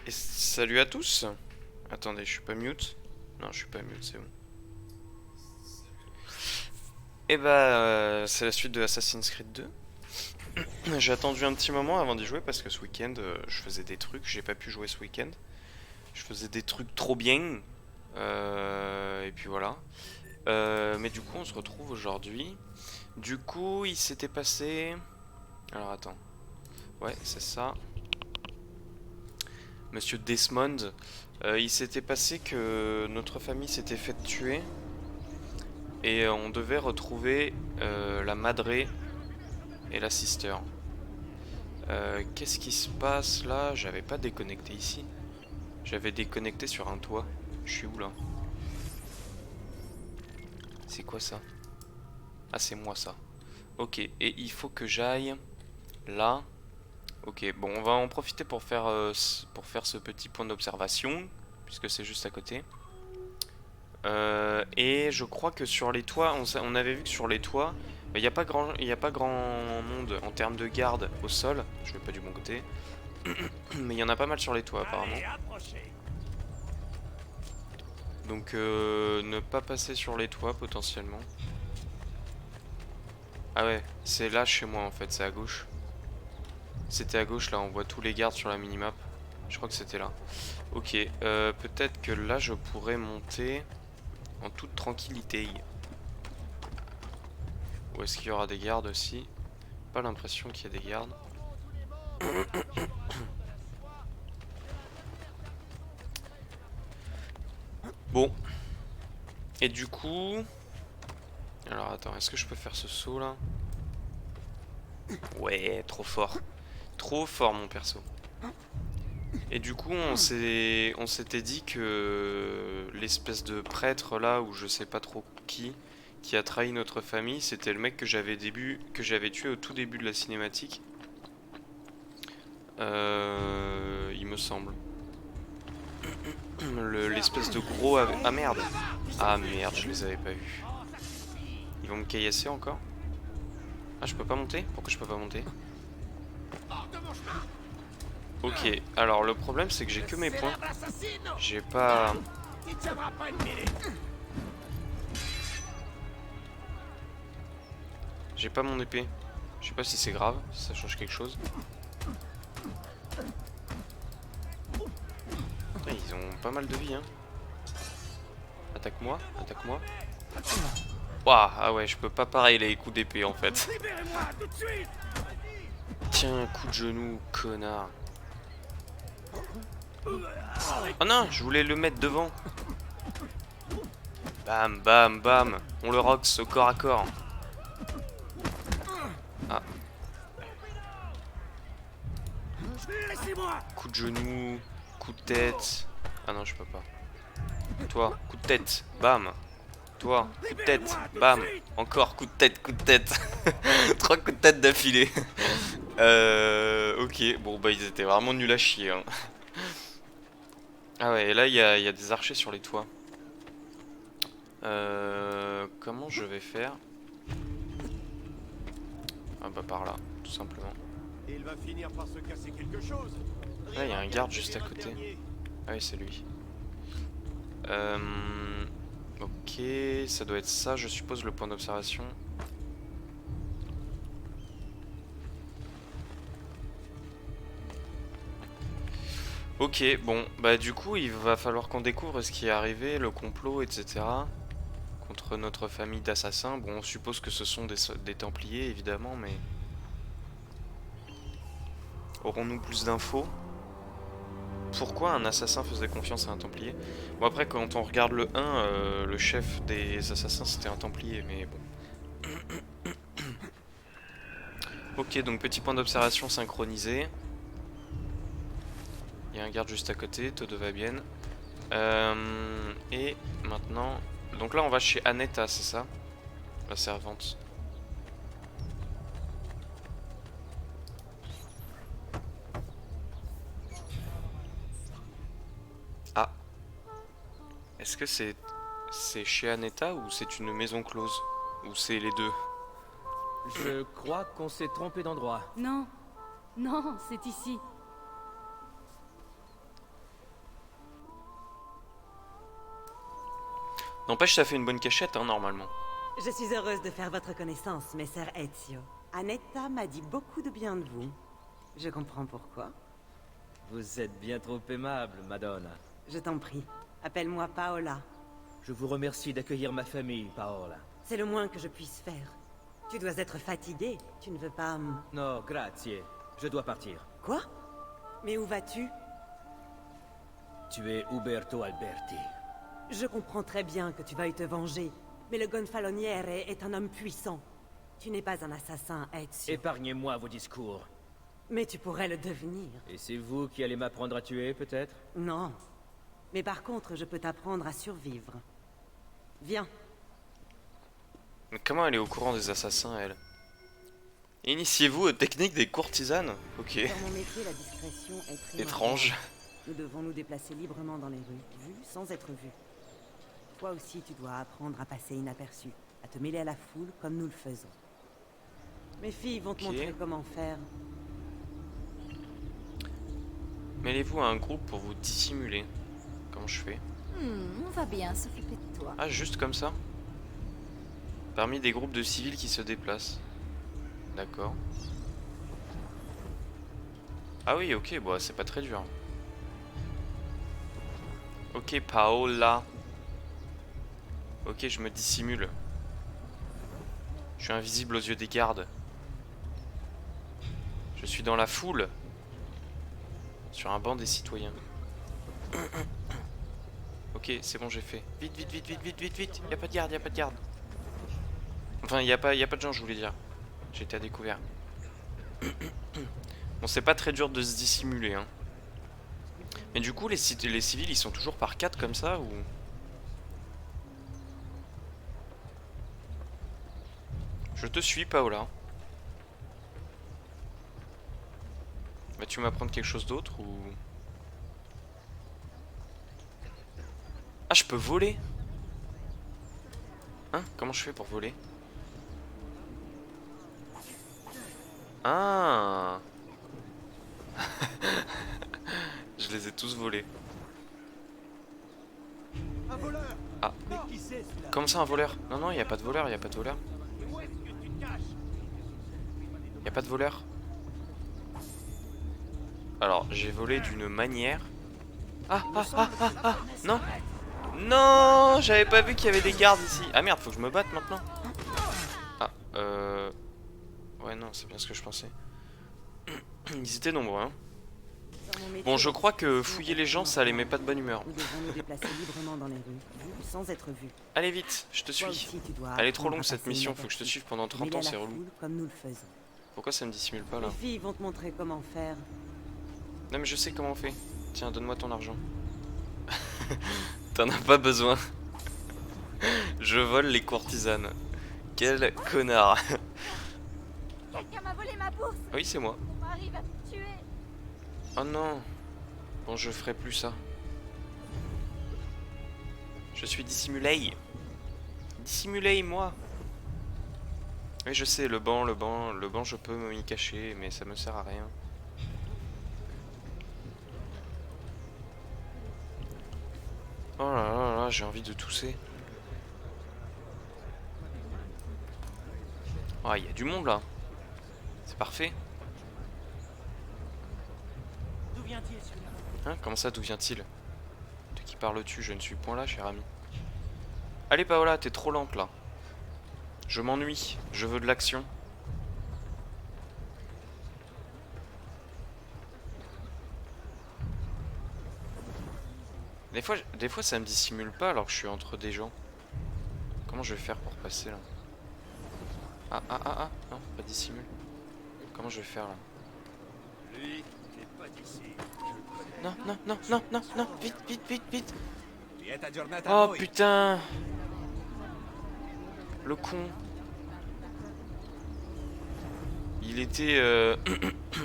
Et salut à tous. Attendez, je suis pas mute. Non, je suis pas mute, c'est bon. Et c'est la suite de Assassin's Creed 2. J'ai attendu un petit moment avant d'y jouer parce que ce week-end, je faisais des trucs. J'ai pas pu jouer ce week-end. Je faisais des trucs trop bien. Et puis voilà. Mais du coup, on se retrouve aujourd'hui. Du coup, il s'était passé. Alors attends. Ouais, c'est ça. Monsieur Desmond. Il s'était passé que notre famille s'était fait tuer. Et on devait retrouver la Madré et la Sister. Qu'est-ce qui se passe là? J'avais pas déconnecté ici. J'avais déconnecté sur un toit. Je suis où là? C'est quoi ça? Ah, c'est moi ça. Ok, et il faut que j'aille là. Ok, bon, on va en profiter pour faire ce petit point d'observation, puisque c'est juste à côté. Et je crois que sur les toits, on avait vu que sur les toits, il n'y a pas grand monde en termes de garde au sol. Je vais pas du bon côté. Mais il y en a pas mal sur les toits apparemment. Donc ne pas passer sur les toits potentiellement. Ah ouais, c'est là chez moi en fait, c'est à gauche. C'était à gauche là, on voit tous les gardes sur la minimap. Je crois que c'était là. Ok, peut-être que là je pourrais monter en toute tranquillité. Ou est-ce qu'il y aura des gardes aussi? Pas l'impression qu'il y ait des gardes. Bon, et du coup... Alors attends, est-ce que je peux faire ce saut là? Ouais, trop fort. Trop fort mon perso. Et du coup, on s'était dit que l'espèce de prêtre là, ou je sais pas trop qui a trahi notre famille, c'était le mec que j'avais tué au tout début de la cinématique. Il me semble. L'espèce de gros... Ah merde! Ah merde, je les avais pas vus. Ils vont me caillasser encore? Ah, je peux pas monter? Pourquoi je peux pas monter? Ok, alors le problème c'est que j'ai que mes points. J'ai pas... J'ai pas mon épée. Je sais pas si c'est grave, si ça change quelque chose. Putain, ils ont pas mal de vie, hein. Attaque-moi, attaque-moi. Ouah, ah ouais, je peux pas pareil les coups d'épée en fait. Tiens, coup de genou, connard. Oh non, je voulais le mettre devant. Bam, bam, bam. On le rocks au corps à corps. Ah. Coup de genou, coup de tête. Ah non, je peux pas. Toi, coup de tête, bam. Toi, coup de tête, bam. Encore coup de tête, coup de tête. Trois coups de tête d'affilée. Ok, bon bah ils étaient vraiment nuls à chier, hein. Ah ouais, et là il y a des archers sur les toits. Comment je vais faire? Ah bah par là, tout simplement. Et il va finir par se casser quelque chose. Là il y a Rien un vient de garde juste à devenir un côté. dernier. Ah oui, c'est lui. Ok, ça doit être ça, je suppose, le point d'observation. Ok, bon, bah du coup, il va falloir qu'on découvre ce qui est arrivé, le complot, etc. contre notre famille d'assassins. Bon, on suppose que ce sont des Templiers, évidemment, mais... Aurons-nous plus d'infos? Pourquoi un assassin faisait confiance à un Templier? Bon, après, quand on regarde le 1, le chef des assassins, c'était un Templier, mais bon. Ok, donc petit point d'observation synchronisé. Il y a un garde juste à côté, tout va bien. Et maintenant... Donc là, on va chez Aneta, c'est ça? La servante. Ah, est-ce que c'est chez Aneta ou c'est une maison close? Ou c'est les deux? Je crois qu'on s'est trompé d'endroit. Non, non, c'est ici. N'empêche, ça fait une bonne cachette, hein, normalement. Je suis heureuse de faire votre connaissance, Messer Ezio. Annetta m'a dit beaucoup de bien de vous. Je comprends pourquoi. Vous êtes bien trop aimable, Madonna. Je t'en prie, appelle-moi Paola. Je vous remercie d'accueillir ma famille, Paola. C'est le moins que je puisse faire. Tu dois être fatigué, tu ne veux pas... No, grazie. Je dois partir. Quoi? Mais où vas-tu? Tu es Uberto Alberti. Je comprends très bien que tu veuilles te venger, mais le Gonfaloniere est un homme puissant. Tu n'es pas un assassin, Ezio. Épargnez-moi vos discours. Mais tu pourrais le devenir. Et c'est vous qui allez m'apprendre à tuer, peut-être? Non. Mais par contre, je peux t'apprendre à survivre. Viens. Mais comment elle est au courant des assassins, elle? Initiez-vous aux techniques des courtisanes. Ok. Dans mon métier, la discrétion est primordiale. Étrange. Nous devons nous déplacer librement dans les rues, vus sans être vus. Toi aussi, tu dois apprendre à passer inaperçu, à te mêler à la foule comme nous le faisons. Mes filles vont te Ok. montrer comment faire. Mêlez-vous à un groupe pour vous dissimuler. Comment je fais? On va bien s'occuper de toi. Ah, juste comme ça? Parmi des groupes de civils qui se déplacent. D'accord. Ah oui, ok, bon, c'est pas très dur. Ok, Paola. Ok, je me dissimule. Je suis invisible aux yeux des gardes. Je suis dans la foule. Sur un banc des citoyens. Ok, c'est bon, j'ai fait. Vite, vite, vite, vite, vite, vite, vite. Y'a pas de garde, y'a pas de garde. Enfin, y a pas de gens, je voulais dire. J'étais à découvert. Bon, c'est pas très dur de se dissimuler, hein. Mais du coup, les civils, ils sont toujours par 4 comme ça, ou... Je te suis, Paola. Vas-tu m'apprendre quelque chose d'autre, ou... Ah, je peux voler? Hein? Comment je fais pour voler? Ah! Je les ai tous volés. Un voleur. Ah. Mais qui c'est celui-là? Comment ça, un voleur? Non, non, y a pas de voleur, y a pas de voleur. Où est-ce que tu te caches? Y a pas de voleur. Alors, j'ai volé d'une manière... Ah, ah, ah, ah, ah! Non! Non! J'avais pas vu qu'il y avait des gardes ici. Ah merde, faut que je me batte maintenant. Ah, ouais, non, c'est bien ce que je pensais. Ils étaient nombreux, hein. Dans mon métier, Bon, je la crois que discrétion fouiller est les gens, ça les met primordiale. pas de bonne humeur. Nous devons nous déplacer librement dans les rues, vus sans être vus. Allez vite, je te Toi suis. aussi, tu dois Elle est trop apprendre longue à cette passer mission, faut que je te inaperçu, suive pendant te 30 mêler ans, à la c'est relou. foule comme nous le faisons. Pourquoi ça me dissimule pas là? Les filles vont te montrer comment faire. Non mais je sais comment on fait. Tiens, donne-moi ton argent. T'en as pas besoin. Je vole les courtisanes. Quel connard. Quelqu'un m'a volé ma bourse. Oui, c'est moi. Mon mari va me tuer. Oh non. Bon, je ferai plus ça. Je suis dissimulé. Dissimulé, moi. Oui, je sais, le banc, je peux m'y cacher, mais ça me sert à rien. Oh là là là, j'ai envie de tousser. Ah, il y a du monde là. C'est parfait. D'où vient-il celui-là? Hein, comment ça, d'où vient-il? De qui parles-tu? Je ne suis point là, cher ami. Allez, Paola, t'es trop lente là. Je m'ennuie, je veux de l'action. Des fois, ça me dissimule pas alors que je suis entre des gens. Comment je vais faire pour passer là? Ah, ah, ah, ah, non, pas dissimule. Comment je vais faire là? Lui, il n'est pas d'ici. Non, non, non, non, non, non, vite, vite, vite, vite. Vieta giornata Oh voi. putain. Le con. Il était...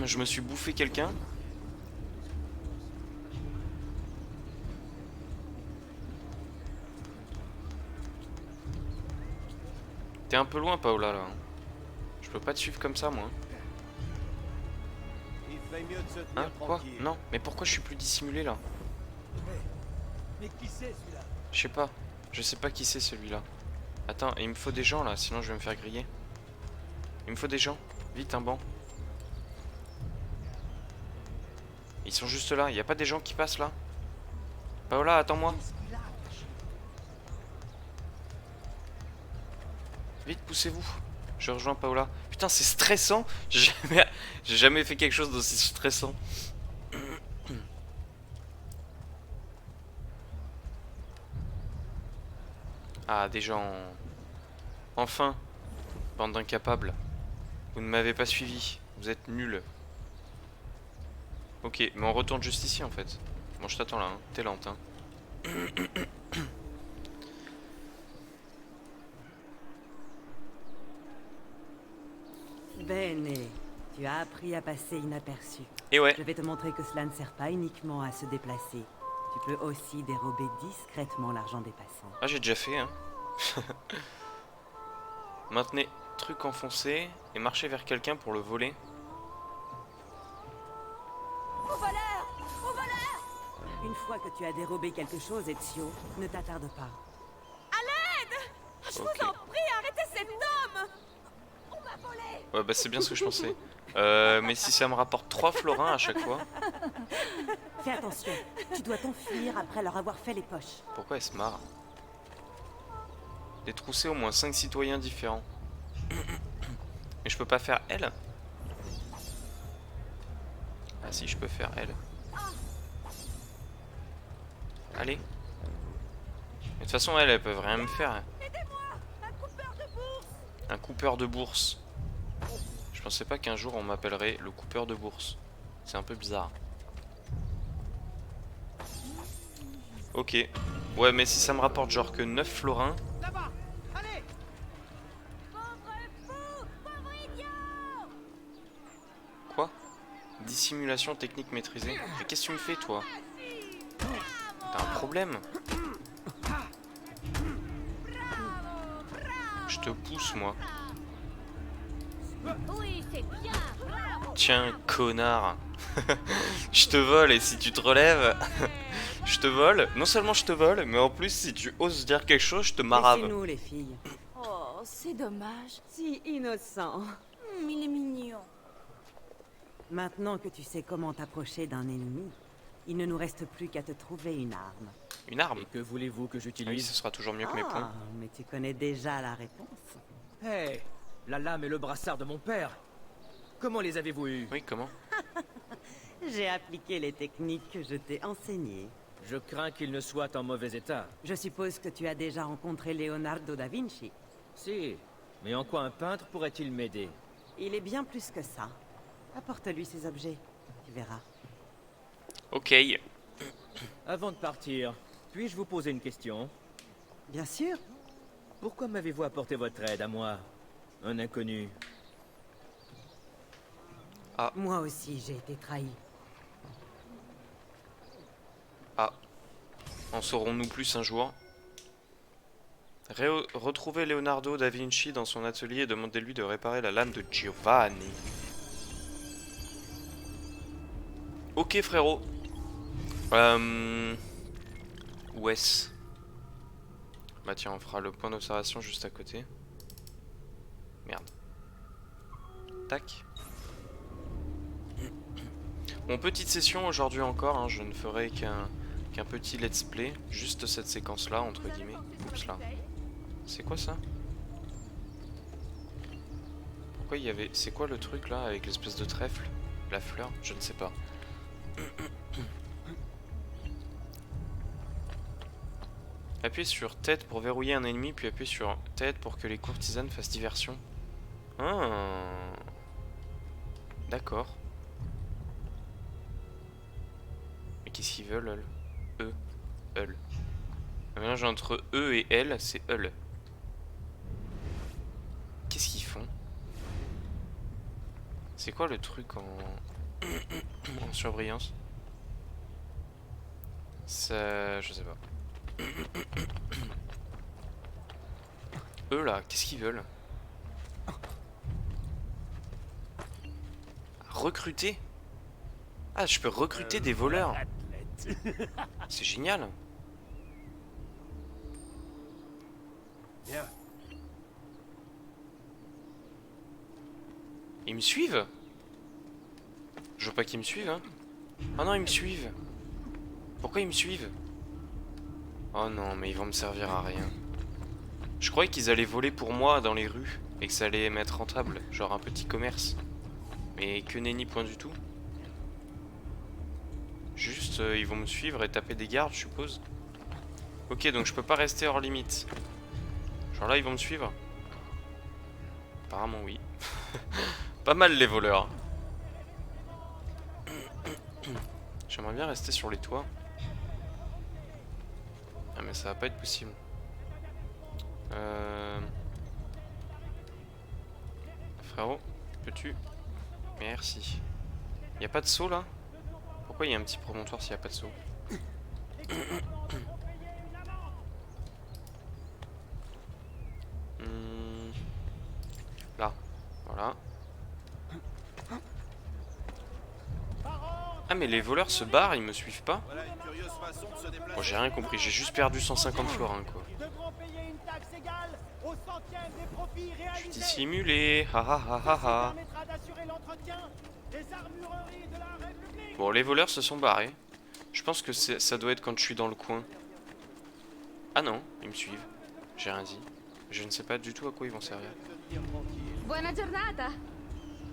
je me suis bouffé quelqu'un. T'es un peu loin, Paola, là. Je peux pas te suivre comme ça, moi. Il fait mieux de se tenir Hein? Quoi? tranquille. Non, mais pourquoi je suis plus dissimulé, là? Mais qui c'est celui-là? Je sais pas. Je sais pas qui c'est celui-là. Attends, il me faut des gens là, sinon je vais me faire griller. Il me faut des gens. Vite, un banc. Ils sont juste là, il n'y a pas des gens qui passent là? Paola, attends-moi. Vite, poussez-vous. Je rejoins Paola. Putain, c'est stressant. J'ai jamais fait quelque chose d'aussi stressant. Ah, des gens. Enfin. Bande d'incapables. Vous ne m'avez pas suivi. Vous êtes nuls. Ok, mais on retourne juste ici en fait. Bon, je t'attends là, hein. T'es lente, hein. Bene, tu as appris à passer inaperçu. Et ouais. Je vais te montrer que cela ne sert pas uniquement à se déplacer. Tu peux aussi dérober discrètement l'argent des passants. Ah, j'ai déjà fait, hein. Maintenez truc enfoncé et marchez vers quelqu'un pour le voler. Au voleur! Au voleur! Une fois que tu as dérobé quelque chose, Ezio, ne t'attarde pas. Je Ok. vous en prie, arrêtez cet homme! On m'a volé! Ouais, bah c'est bien ce que je pensais. Mais si ça me rapporte 3 florins à chaque fois, Fais attention, tu dois t'enfuir après leur avoir fait les poches. pourquoi elle se marre? Détrousser au moins 5 citoyens différents. Mais je peux pas faire elle? Ah si, je peux faire elle. Allez. Mais de toute façon, elles peuvent rien me faire. Un coupeur de bourse! Un coupeur de bourse. Je pensais pas qu'un jour on m'appellerait le coupeur de bourse. C'est un peu bizarre. Ok. Ouais, mais si ça me rapporte genre que 9 florins. Là-bas. Allez. Pauvre fou! Pauvre idiot! Quoi? Dissimulation technique maîtrisée. Mais qu'est-ce que tu me fais, toi? T'as un problème? Je te pousse, moi. Oui, c'est bien! Bravo! Tiens, connard. Je te vole et si tu te relèves, je te vole. Non seulement je te vole, mais en plus si tu oses dire quelque chose, je te marave. Laissez-nous, les filles. Oh, c'est dommage. Si innocent. Il est mignon. Maintenant que tu sais comment t'approcher d'un ennemi, il ne nous reste plus qu'à te trouver une arme. Une arme? Et que voulez-vous que Ah oui, j'utilise? ce sera toujours mieux que mes poings. Ah, mais tu connais déjà la réponse. Hey, la lame et le brassard de mon père. Comment les avez-vous eus? Oui, comment? J'ai appliqué les techniques que je t'ai enseignées. Je crains qu'il ne soit en mauvais état. Je suppose que tu as déjà rencontré Leonardo da Vinci. Si, mais en quoi un peintre pourrait-il m'aider? Il est bien plus que ça. Apporte-lui ces objets, tu verras. Ok. Avant de partir, puis-je vous poser une question? Bien sûr. Pourquoi m'avez-vous apporté votre aide à moi, un inconnu? Moi aussi, j'ai été trahi. Ah. En saurons-nous plus un jour? Retrouvez Leonardo da Vinci dans son atelier et demandez-lui de réparer la lame de Giovanni. Ok, frérot. Où est-ce? Bah tiens, on fera le point d'observation juste à côté. Merde. Tac. Bon, petite session aujourd'hui encore, hein, je ne ferai qu'un petit let's play. Juste cette séquence-là, entre guillemets. Oups là. C'est quoi ça? Pourquoi il y avait... C'est quoi le truc là, avec l'espèce de trèfle? La fleur? Je ne sais pas. Appuyez sur tête pour verrouiller un ennemi, puis appuyez sur tête pour que les courtisanes fassent diversion. Ah. D'accord. Mais qu'est-ce qu'ils veulent, eux? Eux. Eux. Le mélange entre eux et elle, c'est eux. Qu'est-ce qu'ils font? C'est quoi le truc en... en surbrillance? Ça... je sais pas. Eux là, qu'est-ce qu'ils veulent? Recruter? Ah, je peux recruter des voleurs. C'est génial. Viens. Ils me suivent? Je veux pas qu'ils me suivent, hein. Oh non, ils me suivent. Pourquoi ils me suivent? Oh non, mais ils vont me servir à rien. Je croyais qu'ils allaient voler pour moi dans les rues et que ça allait m'être rentable, genre un petit commerce. Mais que nenni, point du tout. Juste, ils vont me suivre et taper des gardes, je suppose. Ok, donc je peux pas rester hors limite. Genre là, ils vont me suivre? Apparemment, oui. Pas mal les voleurs. J'aimerais bien rester sur les toits. Ah mais ça va pas être possible. Frérot, peux-tu? Merci. Y a pas de saut là? Pourquoi il y a un petit promontoire s'il y a pas de saut? Là, voilà. Ah mais les voleurs se barrent, ils me suivent pas? Voilà une curieuse façon de se déplacer. Bon j'ai rien compris, j'ai juste perdu 150 florins quoi. Ils devront payer une taxe égale au centième des profits Je suis réalisés. dissimulé, ha ha ha ha ha. Permettra d'assurer l'entretien des armureries de la République. Bon les voleurs se sont barrés. Je pense que ça doit être quand je suis dans le coin. Ah non, ils me suivent. J'ai rien dit. Je ne sais pas du tout à quoi ils vont servir. Buona giornata.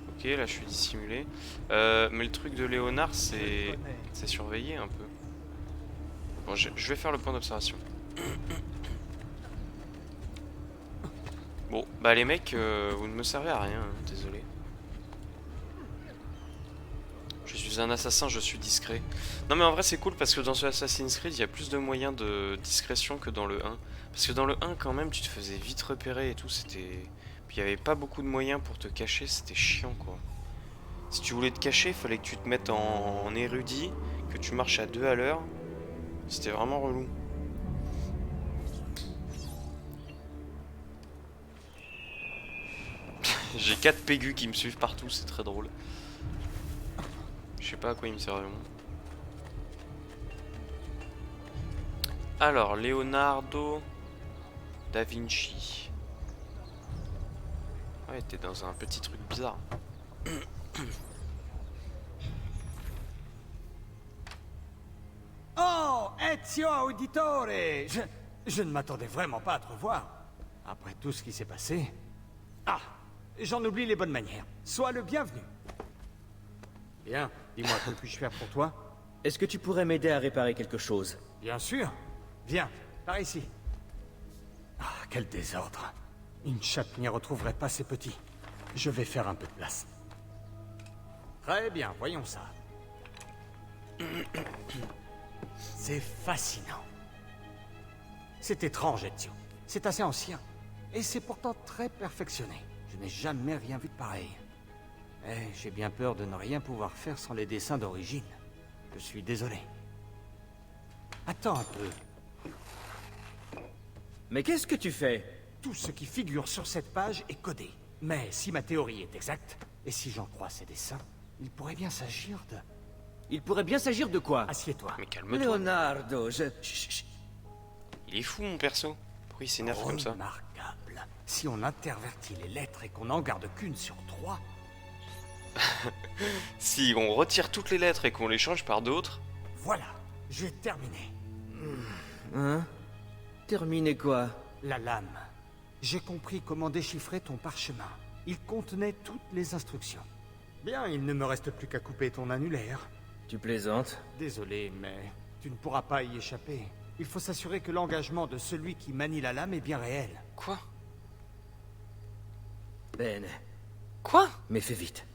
Ok, là je suis dissimulé. Mais le truc de Léonard, c'est surveillé un peu. Bon, je vais faire le point d'observation. Bon, bah les mecs, vous ne me servez à rien, hein, désolé. Je suis un assassin, je suis discret. Non mais en vrai c'est cool parce que dans ce Assassin's Creed, il y a plus de moyens de discrétion que dans le 1. Parce que dans le 1 quand même, tu te faisais vite repérer et tout, c'était... Puis il n'y avait pas beaucoup de moyens pour te cacher, c'était chiant quoi. Si tu voulais te cacher, il fallait que tu te mettes en érudit, que tu marches à 2 à l'heure. C'était vraiment relou. J'ai 4 pégus qui me suivent partout, c'est très drôle. Je sais pas à quoi ils me servent. Alors, Leonardo da Vinci. Ouais, t'es dans un petit truc bizarre. Oh, Ezio Auditore! Je ne m'attendais vraiment pas à te revoir. Après tout ce qui s'est passé... Ah, j'en oublie les bonnes manières. Sois le bienvenu. Bien, dis-moi, que puis-je faire pour toi? Est-ce que tu pourrais m'aider à réparer quelque chose? Bien sûr. Viens, par ici. Ah, quel désordre. Une chatte n'y retrouverait pas ses petits. Je vais faire un peu de place. Très bien, voyons ça. C'est fascinant. C'est étrange, Ezio. C'est assez ancien. Et c'est pourtant très perfectionné. Je n'ai jamais rien vu de pareil. Eh, j'ai bien peur de ne rien pouvoir faire sans les dessins d'origine. Je suis désolé. Attends un peu. Mais qu'est-ce que tu fais? Tout ce qui figure sur cette page est codé. Mais si ma théorie est exacte, et si j'en crois ces dessins, il pourrait bien s'agir de... Il pourrait bien s'agir de quoi? Assieds-toi. Mais calme-toi. Leonardo, je... Chut, chut. Il est fou mon perso. Pourquoi il s'énerve comme ça? Remarquable. Si on intervertit les lettres et qu'on n'en garde qu'une sur 3... Si on retire toutes les lettres et qu'on les change par d'autres... Voilà, j'ai terminé. Hein? Terminé quoi? La lame. J'ai compris comment déchiffrer ton parchemin. Il contenait toutes les instructions. Bien, il ne me reste plus qu'à couper ton annulaire. Tu plaisantes? Désolé, mais tu ne pourras pas y échapper. Il faut s'assurer que l'engagement de celui qui manie la lame est bien réel. Quoi? Bene. Quoi? Mais fais vite.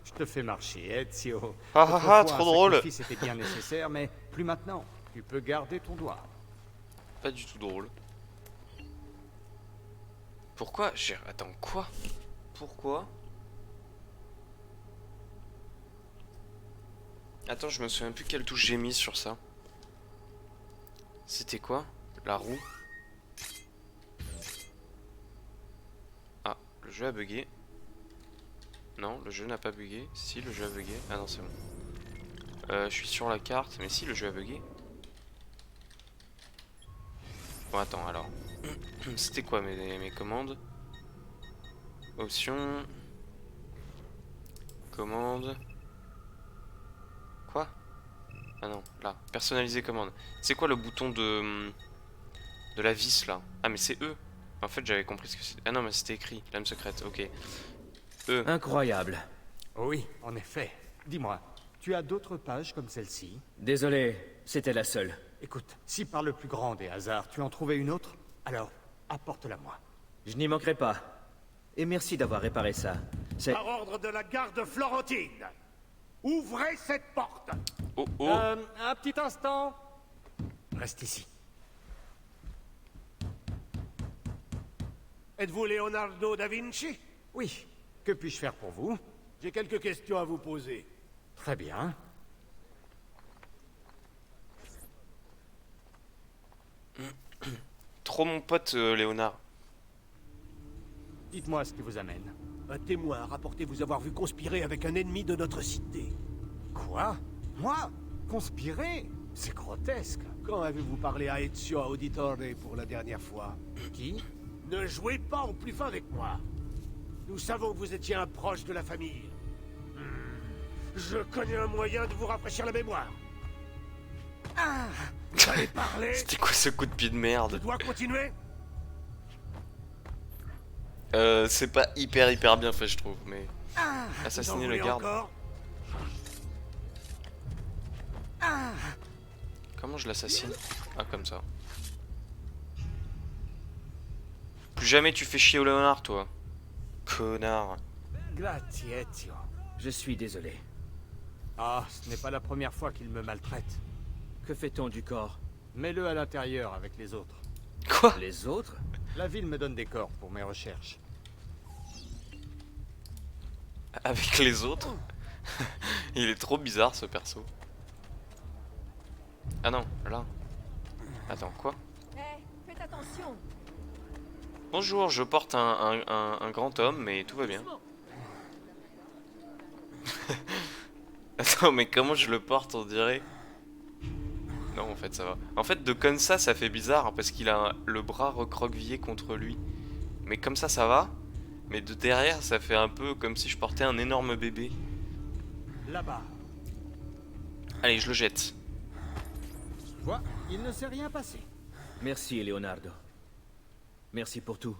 Je te fais marcher, Ezio. Ah ah ah, Autrefois, trop un drôle. sacrifice était bien nécessaire, mais plus maintenant. Tu peux garder ton doigt. Pas du tout drôle. Pourquoi j'ai... Attends, quoi? Pourquoi? Attends, je me souviens plus quelle touche j'ai mise sur ça. C'était quoi? La roue? Ah, le jeu a bugué. Non, le jeu n'a pas bugué. Si, le jeu a bugué. Ah non, c'est bon. Je suis sur la carte, mais si, le jeu a bugué. Bon, attends, alors. C'était quoi mes commandes? Options. Commande. Quoi? Ah non, là. Personnaliser commande. C'est quoi le bouton de la vis, là? Ah, mais c'est E. En fait, j'avais compris ce que c'était. Ah non, mais c'était écrit. Lame secrète, ok. E. Incroyable. Oui, en effet. Dis-moi, tu as d'autres pages comme celle-ci? Désolé, c'était la seule. Écoute, si par le plus grand des hasards tu en trouvais une autre, alors apporte-la moi. Je n'y manquerai pas. Et merci d'avoir réparé ça. C'est... Par ordre de la garde florentine, ouvrez cette porte. Oh, oh. Un petit instant. Reste ici. Êtes-vous Leonardo da Vinci? Oui, que puis-je faire pour vous? J'ai quelques questions à vous poser. Très bien. Trop mon pote, Léonard. Dites-moi ce qui vous amène. Un témoin a rapporté vous avoir vu conspirer avec un ennemi de notre cité. Quoi? Moi? Conspirer? C'est grotesque. Quand avez-vous parlé à Ezio Auditore pour la dernière fois? Qui? Ne jouez pas au plus fin avec moi. Nous savons que vous étiez un proche de la famille. Je connais un moyen de vous rafraîchir la mémoire. Ah! Vous allez parler? C'était quoi ce coup de pied de Je merde? dois continuer? C'est pas hyper bien fait, je trouve, mais... Vous Assassiner en le voulez garde. encore? Comment je l'assassine? Ah, comme ça. Plus jamais tu fais chier au Léonard, toi. Connard. Grazie, Ezio. Je suis désolé. Ah, ce n'est pas la première fois qu'il me maltraite. Que fait-on du corps? Mets-le à l'intérieur avec les autres. Quoi? Les autres? La ville me donne des corps pour mes recherches. Avec les autres? Il est trop bizarre, ce perso. Ah non, là. Attends, quoi? Faites attention. Bonjour, je porte un grand homme, mais tout va bien. Attends, mais comment je le porte, on dirait? Non, en fait, ça va. En fait, de comme ça fait bizarre, parce qu'il a le bras recroquevillé contre lui. Mais comme ça va. Mais de derrière, ça fait un peu comme si je portais un énorme bébé. Là-bas. Allez, je le jette. Quoi? Il ne s'est rien passé. Merci, Leonardo. Merci pour tout.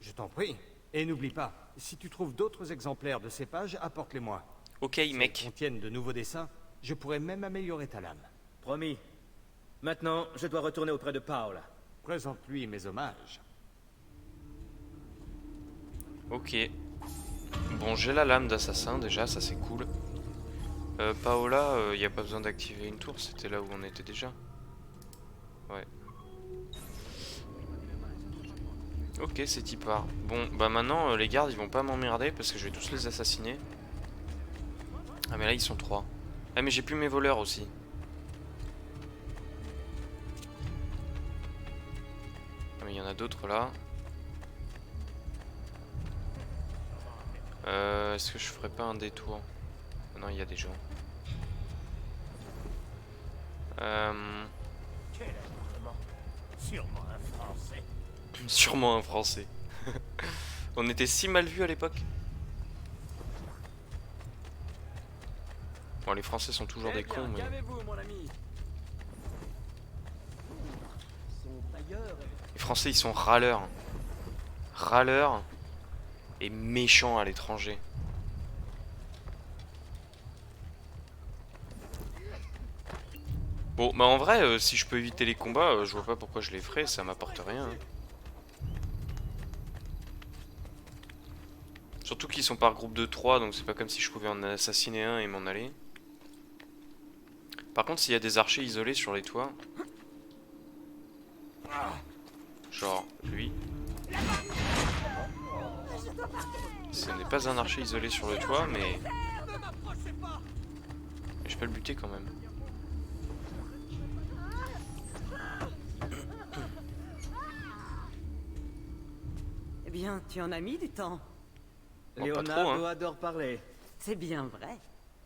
Je t'en prie. Et n'oublie pas, si tu trouves d'autres exemplaires de ces pages, apporte-les-moi. Ok, Si elles mec. contiennent de nouveaux dessins, je pourrais même améliorer ta lame. Promis. Maintenant, je dois retourner auprès de Paola. Présente-lui mes hommages. Ok. Bon, j'ai la lame d'assassin, déjà, ça c'est cool. Paola, il n'y a pas besoin d'activer une tour, c'était là où on était déjà. Ouais. Ok, c'est y part. Bon, bah maintenant, les gardes, ils vont pas m'emmerder parce que je vais tous les assassiner. Ah, mais là, ils sont 3. Ah, mais j'ai plus mes voleurs aussi. Ah, mais il y en a d'autres là. Est-ce que je ferais pas un détour? Ah non, il y a des gens. Sûrement un Français. Sûrement un Français. On était si mal vus à l'époque. Bon, les Français sont toujours des cons, mais... Calmez-vous, mon ami. Les Français, ils sont râleurs. Râleurs et méchants à l'étranger. Bon, bah en vrai, si je peux éviter les combats, je vois pas pourquoi je les ferais, ça m'apporte rien. Hein. Surtout qu'ils sont par groupe de 3, donc c'est pas comme si je pouvais en assassiner un et m'en aller. Par contre, s'il y a des archers isolés sur les toits... Genre, lui... Ce n'est pas un archer isolé sur le toit, mais... Je peux le buter quand même. Eh bien, tu en as mis du temps. Bon, pas trop, Leonardo hein. adore parler. C'est bien vrai.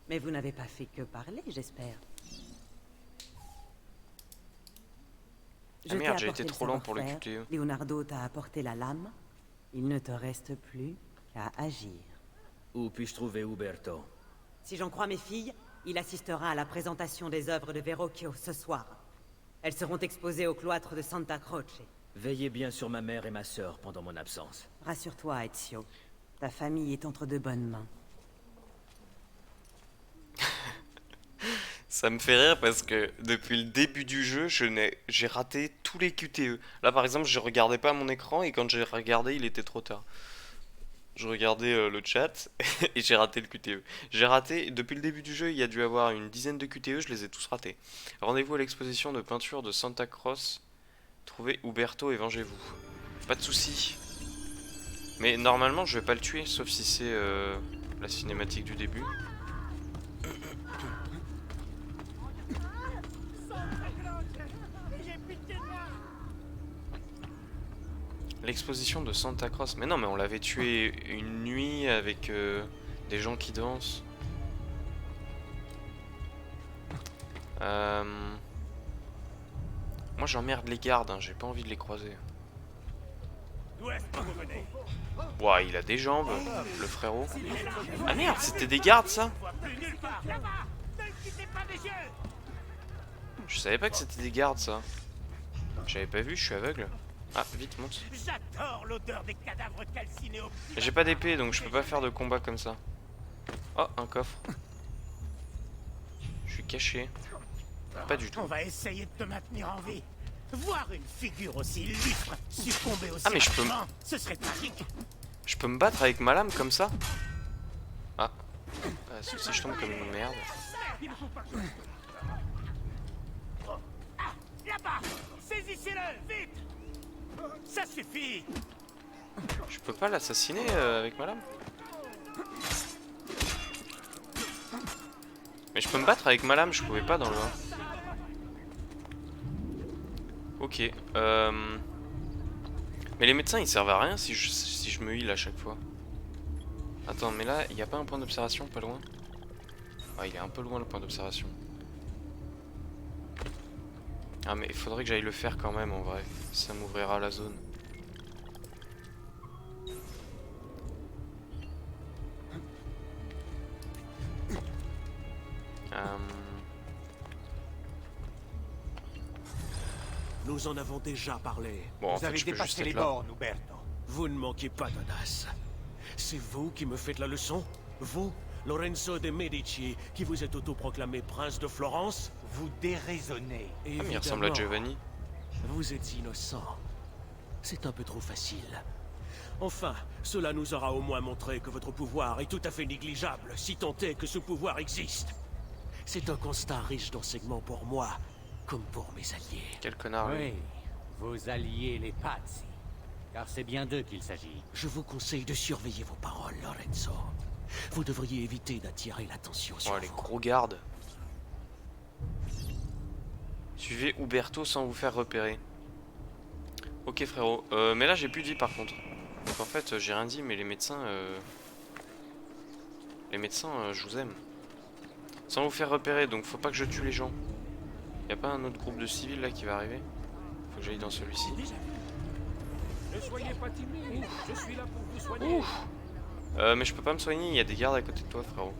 Mais vous n'avez pas fait que parler, j'espère. Je t'ai merde, j'ai apporté été le trop lent pour le savoir-faire, QTE. Leonardo t'a apporté la lame. Il ne te reste plus qu'à agir. Où puis-je trouver Uberto? Si j'en crois mes filles, il assistera à la présentation des œuvres de Verrocchio ce soir. Elles seront exposées au cloître de Santa Croce. Veillez bien sur ma mère et ma sœur pendant mon absence. Rassure-toi, Ezio. Ta famille est entre de bonnes mains. Ça me fait rire parce que depuis le début du jeu, j'ai raté tous les QTE. Là par exemple, je regardais pas mon écran et quand j'ai regardé, il était trop tard. Je regardais le chat et j'ai raté le QTE. J'ai raté, depuis le début du jeu, il y a dû avoir une dizaine de QTE, je les ai tous ratés. Rendez-vous à l'exposition de peinture de Santa Croce. Trouvez Uberto et vengez-vous. Pas de soucis. Mais normalement, je vais pas le tuer, sauf si c'est la cinématique du début. L'exposition de Santa Croce. Mais non, mais on l'avait tué une nuit avec des gens qui dansent. Moi j'emmerde les gardes, hein, j'ai pas envie de les croiser. D'où est-ce que vous venez? Ouah, il a des jambes, le frérot. Ah merde, c'était des gardes ça? Je vois plus nulle part. Là-bas! Ne le quittez pas des yeux! Je savais pas que c'était des gardes ça. J'avais pas vu, je suis aveugle. Ah, vite, monte. J'adore l'odeur des cadavres calcinés au petit J'ai pas d'épée donc je peux pas faire de combat comme ça. Oh, un coffre. Je suis caché. Pas du tout. On va essayer de te maintenir en vie. Voir une figure aussi illustre succomber aussi Ah, mais je peux rapidement, ce serait tragique. Je peux me battre avec ma lame comme ça? Ah. Sauf si je tombe comme une merde. Ah, là-bas! Saisissez-le, vite! Ça suffit! Je peux pas l'assassiner avec ma lame? Mais je peux me battre avec ma lame, je pouvais pas dans le 1. Ok. Mais les médecins ils servent à rien si je me heal à chaque fois. Attends, mais là, il n'y a pas un point d'observation pas loin? Ah, il est un peu loin le point d'observation. Ah, mais il faudrait que j'aille le faire quand même en vrai. Ça m'ouvrira la zone. Nous en avons déjà parlé. Bon, en vous fait, avez je peux juste dépassé être les là. bornes, Uberto. Vous ne manquez pas d'audace. C'est vous qui me faites la leçon? Vous, Lorenzo de Medici, qui vous êtes autoproclamé prince de Florence? Vous déraisonnez. Ah, mais il ressemble à Giovanni. Vous êtes innocent. C'est un peu trop facile. Enfin, cela nous aura au moins montré que votre pouvoir est tout à fait négligeable, si tant est que ce pouvoir existe. C'est un constat riche d'enseignements pour moi, comme pour mes alliés. Quel connard, lui. Oui, vos alliés les Pazzi. Car c'est bien d'eux qu'il s'agit. Je vous conseille de surveiller vos paroles, Lorenzo. Vous devriez éviter d'attirer l'attention sur Oh, les vous. gros gardes. Suivez Uberto sans vous faire repérer. Ok, frérot. Mais là, j'ai plus de vie par contre. Donc en fait, j'ai rien dit, mais les médecins... Les médecins, je vous aime. Sans vous faire repérer, donc faut pas que je tue les gens. Y a pas un autre groupe de civils là qui va arriver? Faut que j'aille dans celui-ci. Ne soyez pas timide, je suis là pour vous soigner. Mais je peux pas me soigner, il y a des gardes à côté de toi, frérot.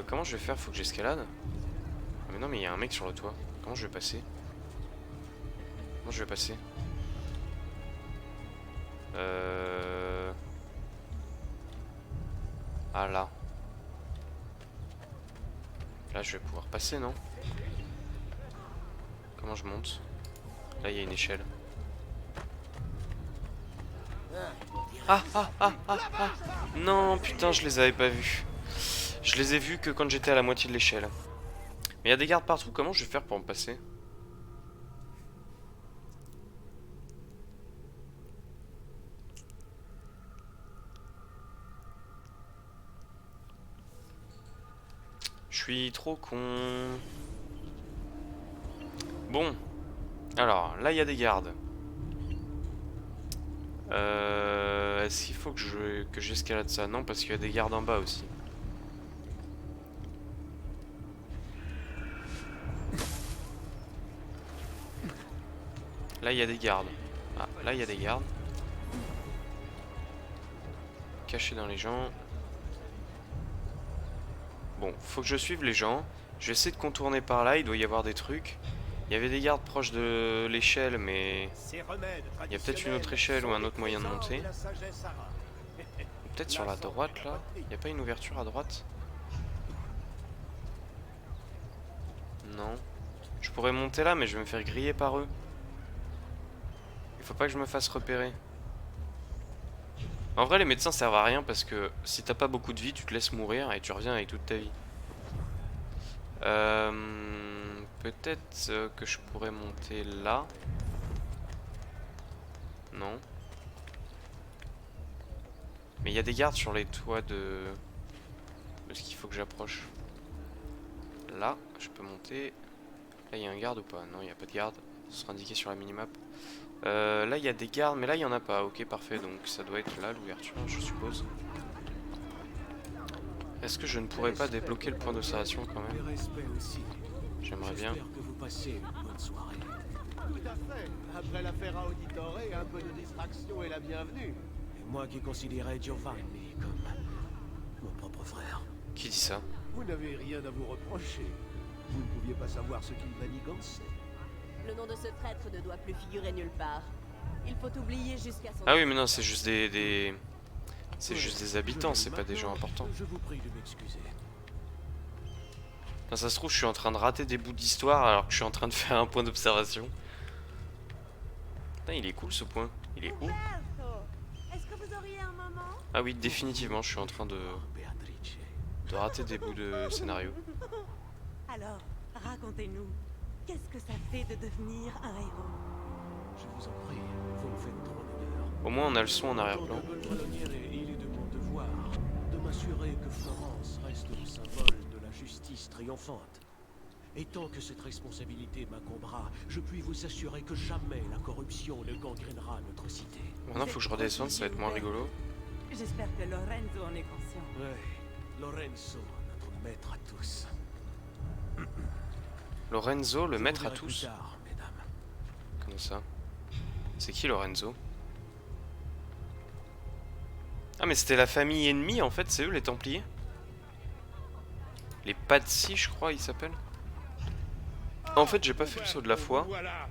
Comment je vais faire? Faut que j'escalade? Ah, mais non, mais il y a un mec sur le toit. Comment je vais passer? Comment je vais passer? Ah là. Là, je vais pouvoir passer, non? Comment je monte? Là, il y a une échelle. Non, putain, je les avais pas vus. Je les ai vus que quand j'étais à la moitié de l'échelle. Mais il y a des gardes partout, comment je vais faire pour me passer? Je suis trop con. Bon. Alors, là il y a des gardes. Est-ce qu'il faut que j'escalade ça? Non, parce qu'il y a des gardes en bas aussi. Là, il y a des gardes. Ah, là, il y a des gardes. Cachés dans les gens. Bon, faut que je suive les gens. Je vais essayer de contourner par là, il doit y avoir des trucs. Il y avait des gardes proches de l'échelle, mais il y a peut-être une autre échelle ou un autre moyen de monter. Peut-être sur la droite là. Il n'y a pas une ouverture à droite? Non. Je pourrais monter là, mais je vais me faire griller par eux. Il faut pas que je me fasse repérer. En vrai, les médecins servent à rien parce que si t'as pas beaucoup de vie, tu te laisses mourir et tu reviens avec toute ta vie. Peut-être que je pourrais monter là. Non. Mais il y a des gardes sur les toits de ce qu'il faut que j'approche. Là, je peux monter. Là, il y a un garde ou pas? Non, il n'y a pas de garde. Ce sera indiqué sur la minimap. Là, il y a des gardes, mais là, il n'y en a pas. Ok, parfait. Donc, ça doit être là, l'ouverture, je suppose. Est-ce que je ne pourrais pas débloquer le point d'observation quand même? J'aimerais bien. Que vous passez une bonne soirée. Tout à fait. Après l'affaire à Auditore, un peu de distraction est la bienvenue. Et moi qui considérais Giovanni comme mon propre frère. Qui dit ça? Vous n'avez rien à vous reprocher. Vous ne pouviez pas savoir ce qu'il manigançait. Le nom de ce traître ne doit plus figurer nulle part. Il faut oublier jusqu'à son... Ah oui, mais non, c'est juste c'est juste des habitants, c'est pas des gens importants. Je vous prie de m'excuser. Enfin, ça se trouve, je suis en train de rater des bouts d'histoire alors que je suis en train de faire un point d'observation. Putain, il est cool ce point. Il est où? Est-ce que vous auriez un moment? Ah oui, définitivement, je suis en train de rater des bouts de scénario. Alors, racontez-nous, qu'est-ce que ça fait de devenir un héros? Je vous en prie, vous me faites trop d'honneur. Au moins, on a le son en arrière-plan. Il est de mon devoir de m'assurer que Florence reste le symbole de la justice triomphante. Et tant que cette responsabilité m'incombera, je puis vous assurer que jamais la corruption ne gangrénera notre cité. Maintenant, faut que je redescende, ça va être moins rigolo. J'espère que Lorenzo en est conscient. Ouais, Lorenzo, notre maître à tous. Lorenzo, le Je maître à vous verrai tous. plus tard, mesdames. Comment ça? C'est qui Lorenzo? Ah, mais c'était la famille ennemie en fait, c'est eux les Templiers? Les Pazzi, je crois, ils s'appellent. En fait, j'ai pas fait le saut de la foi. Voilà.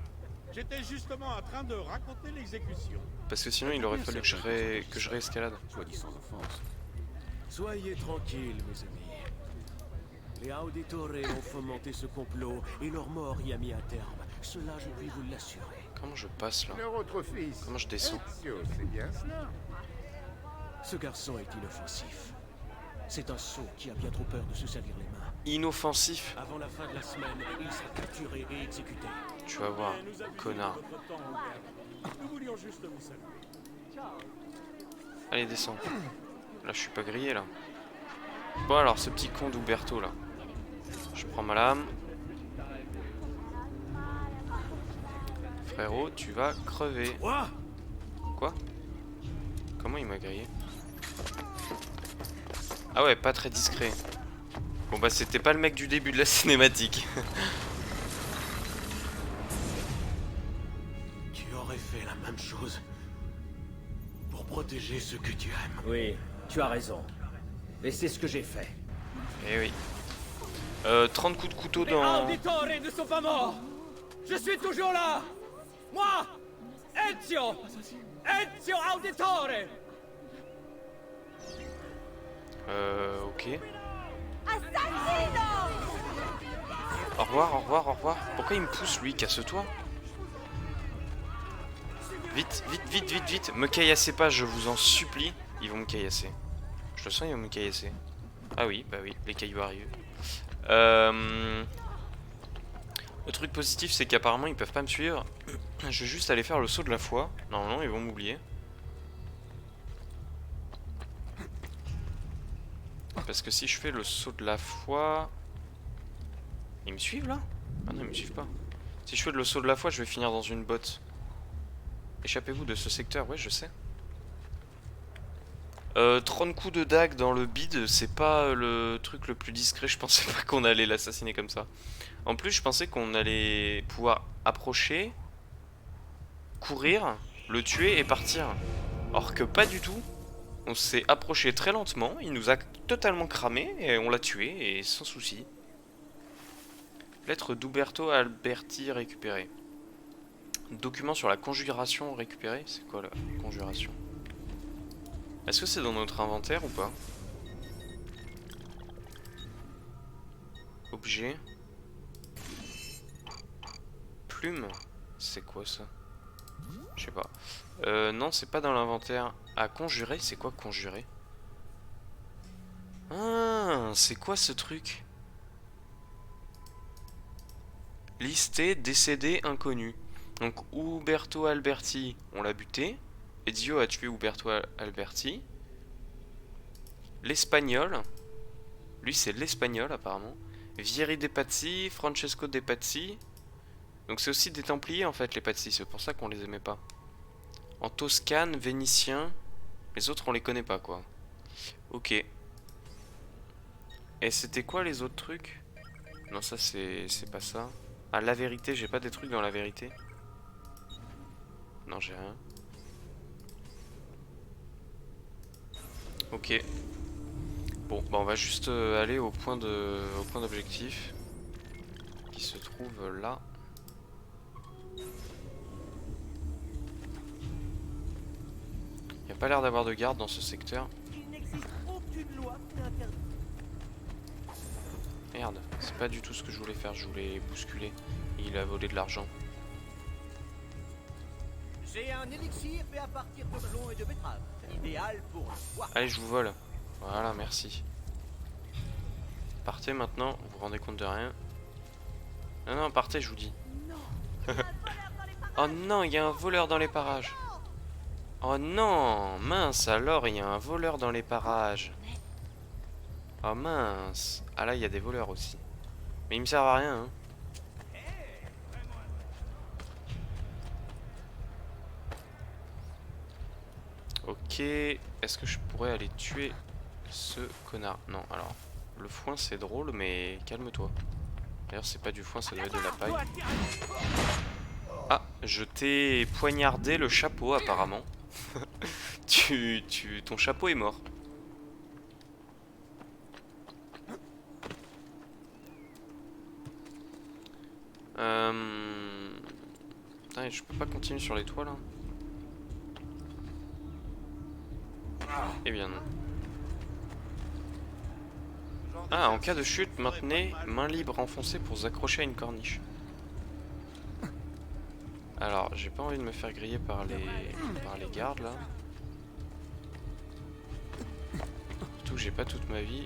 J'étais justement en train de raconter l'exécution. Parce que sinon, il aurait fallu que je réescalade. Soi-disant offense. Soyez tranquilles, mes amis. Les Auditore ont fomenté ce complot et leur mort y a mis un terme. Cela, je puis vous l'assurer. Comment je passe là? Leur autre fils. Comment je descends? Ezio, c'est bien cela. Ce garçon est inoffensif. C'est un sot qui a bien trop peur de se salir les mains. Inoffensif. Avant la fin de la semaine, il sera capturé et exécuté. Tu vas voir, connard. Nous voulions juste vous saluer. Allez, descends. Là, je suis pas grillé là. Bon, alors, ce petit con d'Uberto là. Je prends ma lame. Frérot, tu vas crever. Quoi? Comment il m'a grillé? Ah ouais, pas très discret. Bon bah c'était pas le mec du début de la cinématique. Tu aurais fait la même chose pour protéger ceux que tu aimes. Oui, tu as raison. Et c'est ce que j'ai fait. Eh oui. 30 coups de couteau Les dans... Auditore ne sont pas morts. Je suis toujours là. Moi, Ezio Auditore. Ok. Assassino! Au revoir, au revoir, au revoir. Pourquoi il me pousse lui? Casse-toi. Vite, vite, vite, vite, vite. Me caillassez pas, je vous en supplie. Ils vont me caillasser. Je le sens, ils vont me caillasser. Ah oui, bah oui, les cailloux arrivent. Le truc positif, c'est qu'apparemment ils peuvent pas me suivre. Je vais juste aller faire le saut de la foi. Normalement, ils vont m'oublier. Parce que si je fais le saut de la foi... Ils me suivent là? Ah non, ils me suivent pas. Si je fais le saut de la foi, je vais finir dans une botte. Échappez-vous de ce secteur, ouais, je sais. 30 coups de dague dans le bide, c'est pas le truc le plus discret. Je pensais pas qu'on allait l'assassiner comme ça. En plus, je pensais qu'on allait pouvoir approcher courir, le tuer et partir. Or que pas du tout. On s'est approché très lentement, il nous a totalement cramé et on l'a tué et sans souci. Lettre d'Uberto Alberti récupérée. Document sur la conjuration récupéré. C'est quoi la conjuration? Est-ce que c'est dans notre inventaire ou pas? Objet. Plume. C'est quoi ça? Je sais pas. Non, c'est pas dans l'inventaire. À conjurer, c'est quoi conjurer? Ah, c'est quoi ce truc? Listé, décédé, inconnu. Donc Uberto Alberti, on l'a buté. Ezio a tué Uberto Alberti. L'espagnol. Lui c'est l'espagnol apparemment. Vieri de Pazzi, Francesco de Pazzi. Donc c'est aussi des Templiers en fait les Pazzi, c'est pour ça qu'on les aimait pas. En Toscane, Vénitien. Les autres on les connaît pas quoi. Ok. Et c'était quoi les autres trucs? Non ça c'est pas ça. Ah la vérité, j'ai pas des trucs dans la vérité. Non j'ai rien. Ok. Bon bah on va juste aller au point d'objectif. Qui se trouve là. Y a pas l'air d'avoir de garde dans ce secteur. Il n'existe aucune loi qui interdit. Merde, c'est pas du tout ce que je voulais faire, je voulais bousculer. Il a volé de l'argent. J'ai un élixir fait à partir de plomb et de betterave. Idéal pour le foie. Allez, je vous vole. Voilà, merci. Partez maintenant, vous vous rendez compte de rien. Non, non, partez, je vous dis. Oh non, il y a un voleur dans les parages. Oh non, mince, alors il y a un voleur dans les parages. Oh mince. Ah là, il y a des voleurs aussi. Mais ils me servent à rien, hein. Ok, est-ce que je pourrais aller tuer ce connard? Non, alors, le foin c'est drôle, mais calme-toi. D'ailleurs, c'est pas du foin, ça doit être de la paille. Ah, je t'ai poignardé le chapeau apparemment. Ton chapeau est mort. Putain, je peux pas continuer sur les toits là. Eh bien non. Ah, en cas de chute, maintenez main libre enfoncée pour vous accrocher à une corniche. Alors, j'ai pas envie de me faire griller par les gardes là. Surtout que j'ai pas toute ma vie.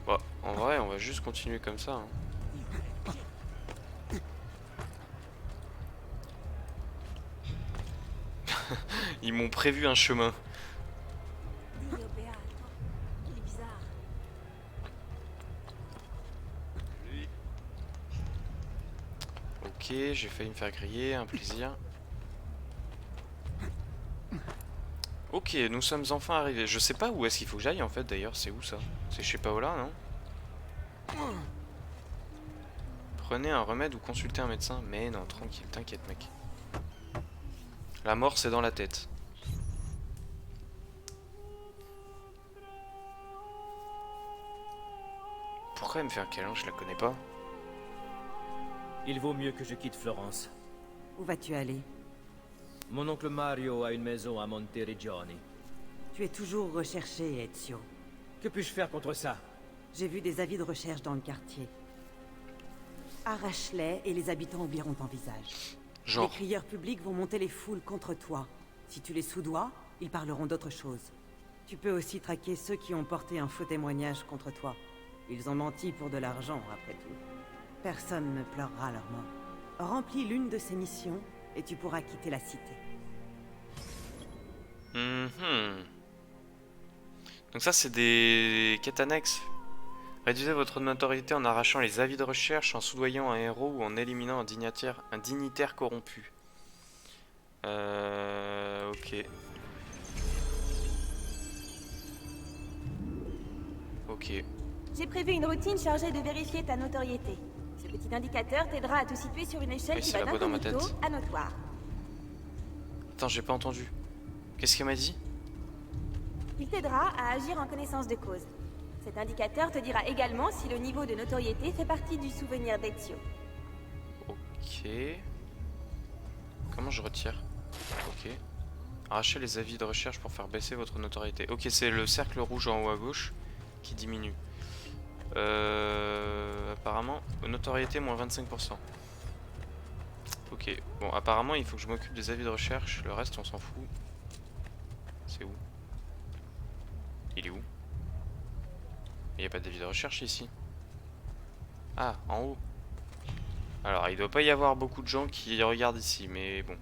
Bon, en vrai, on va juste continuer comme ça. Hein. Ils m'ont prévu un chemin. Dio Beato. Il est bizarre. Ok, j'ai failli me faire griller, un plaisir. Ok, nous sommes enfin arrivés. Je sais pas où est-ce qu'il faut que j'aille en fait d'ailleurs, c'est où ça? C'est chez Paola, non? Prenez un remède ou consultez un médecin. Mais non, tranquille, t'inquiète mec. La mort c'est dans la tête. Pourquoi elle me fait un câlin? Je la connais pas. Il vaut mieux que je quitte Florence. Où vas-tu aller? Mon oncle Mario a une maison à Monteriggioni. Tu es toujours recherché, Ezio. Que puis-je faire contre ça? J'ai vu des avis de recherche dans le quartier. Arrache-les et les habitants oublieront ton visage. Genre. Les crieurs publics vont monter les foules contre toi. Si tu les soudoies, ils parleront d'autre chose. Tu peux aussi traquer ceux qui ont porté un faux témoignage contre toi. Ils ont menti pour de l'argent, après tout. Personne ne pleurera leur mort. Remplis l'une de ces missions et tu pourras quitter la cité. Donc ça c'est des quêtes annexes. Réduisez votre notoriété en arrachant les avis de recherche, en soudoyant un héros ou en éliminant un dignitaire corrompu. Ok. Ok. J'ai prévu une routine chargée de vérifier ta notoriété. C'est petit indicateur t'aidera à te situer sur une échelle Oui, qui c'est va la voix dans ma tête. d'incognito à notoire. Attends, j'ai pas entendu. Qu'est-ce qu'elle m'a dit? Il t'aidera à agir en connaissance de cause. Cet indicateur te dira également si le niveau de notoriété fait partie du souvenir d'Ezio. Ok. Comment je retire? Ok. Arrachez les avis de recherche pour faire baisser votre notoriété. Ok, c'est le cercle rouge en haut à gauche qui diminue. Apparemment, notoriété moins 25%. Ok, bon, apparemment il faut que je m'occupe des avis de recherche. Le reste, on s'en fout. C'est où? Il est où? Il n'y a pas d'avis de recherche ici. Ah, en haut. Alors, il doit pas y avoir beaucoup de gens qui regardent ici, mais bon.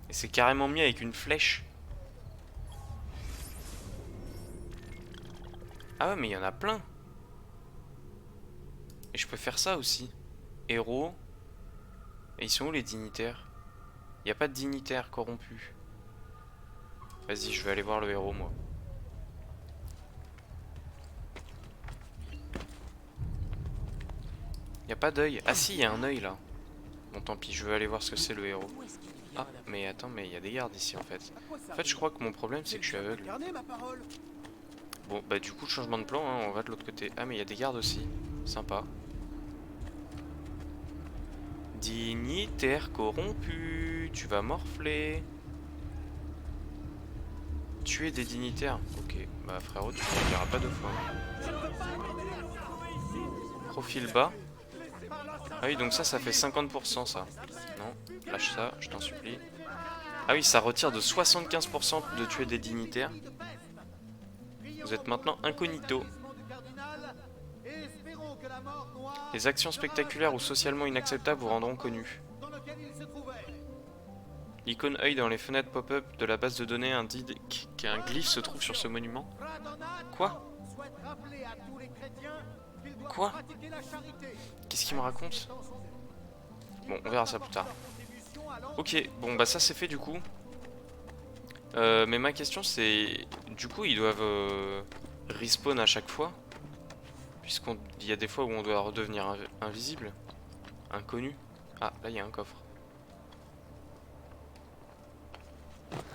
Et c'est carrément mis avec une flèche. Ah ouais, mais il y en a plein. Et je peux faire ça aussi. Héros. Et ils sont où les dignitaires? Il n'y a pas de dignitaires corrompus. Vas-y, je vais aller voir le héros, moi. Il n'y a pas d'œil. Ah si, il y a un œil là. Bon, tant pis, je vais aller voir ce que c'est le héros. Ah, mais attends, mais il y a des gardes ici en fait. En fait, je crois que mon problème, c'est que je suis aveugle. Bon, bah du coup, changement de plan, hein, on va de l'autre côté. Ah, mais il y a des gardes aussi. Sympa. Dignitaire corrompu, tu vas morfler. Tuer des dignitaires. Ok, bah frérot, tu ne diras pas deux fois. Profil bas. Ah oui, donc ça fait 50% ça. Non, lâche ça, je t'en supplie. Ah oui, ça retire de 75% de tuer des dignitaires. Vous êtes maintenant incognito. Les actions spectaculaires ou socialement inacceptables vous rendront connus. L'icône œil dans les fenêtres pop-up de la base de données indique qu'un glyphe se trouve sur ce monument. Quoi? Quoi? Qu'est-ce qu'il me raconte? Bon, on verra ça plus tard. Ok, bon bah ça c'est fait du coup. Mais ma question c'est... Du coup ils doivent respawn à chaque fois. Puisqu'il y a des fois où on doit redevenir invisible. Inconnu. Ah, là il y a un coffre.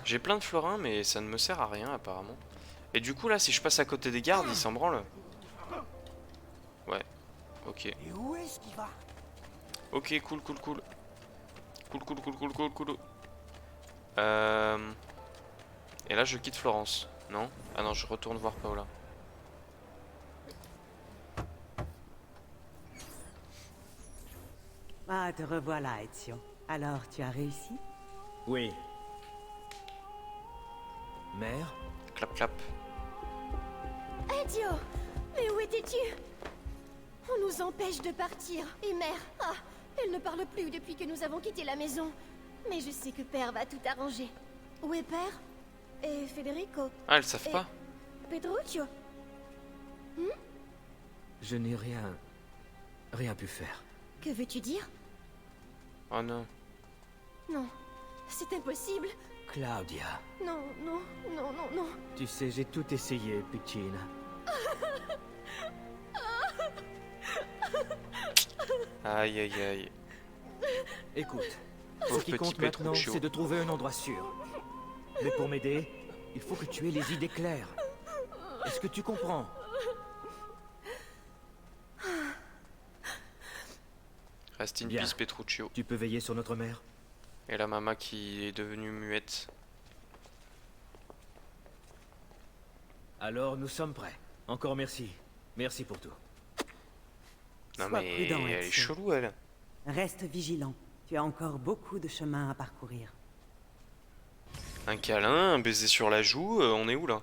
J'ai plein de florins mais ça ne me sert à rien apparemment. Et du coup là si je passe à côté des gardes ils s'en branlent. Ouais, ok. Ok, cool. Cool. Et là je quitte Florence. Non? Ah non, je retourne voir Paola. Ah, te revoilà, Ezio. Alors, tu as réussi? Oui. Mère? Clap clap. Ezio! Mais où étais-tu? On nous empêche de partir. Et mère, ah, elle ne parle plus depuis que nous avons quitté la maison. Mais je sais que père va tout arranger. Où est père? Et Federico? Ah, elles savent pas? Pedruccio? Je n'ai rien pu faire. Que veux-tu dire? Oh non. Non, c'est impossible. Claudia, Non. tu sais, j'ai tout essayé, Piccina. Aïe. Écoute, Pauvre ce qui petit compte maintenant, Petruccio. c'est de trouver un endroit sûr. Mais pour m'aider, il faut que tu aies les idées claires. Est-ce que tu comprends? Reste in Bien. peace Petruccio. Tu peux veiller sur notre mère? Et la maman qui est devenue muette. Alors, nous sommes prêts. Encore merci. Merci pour tout. Non Sois mais prudent, elle est Ezio. chelou elle. Reste vigilant. Tu as encore beaucoup de chemin à parcourir. Un câlin, un baiser sur la joue, on est où là?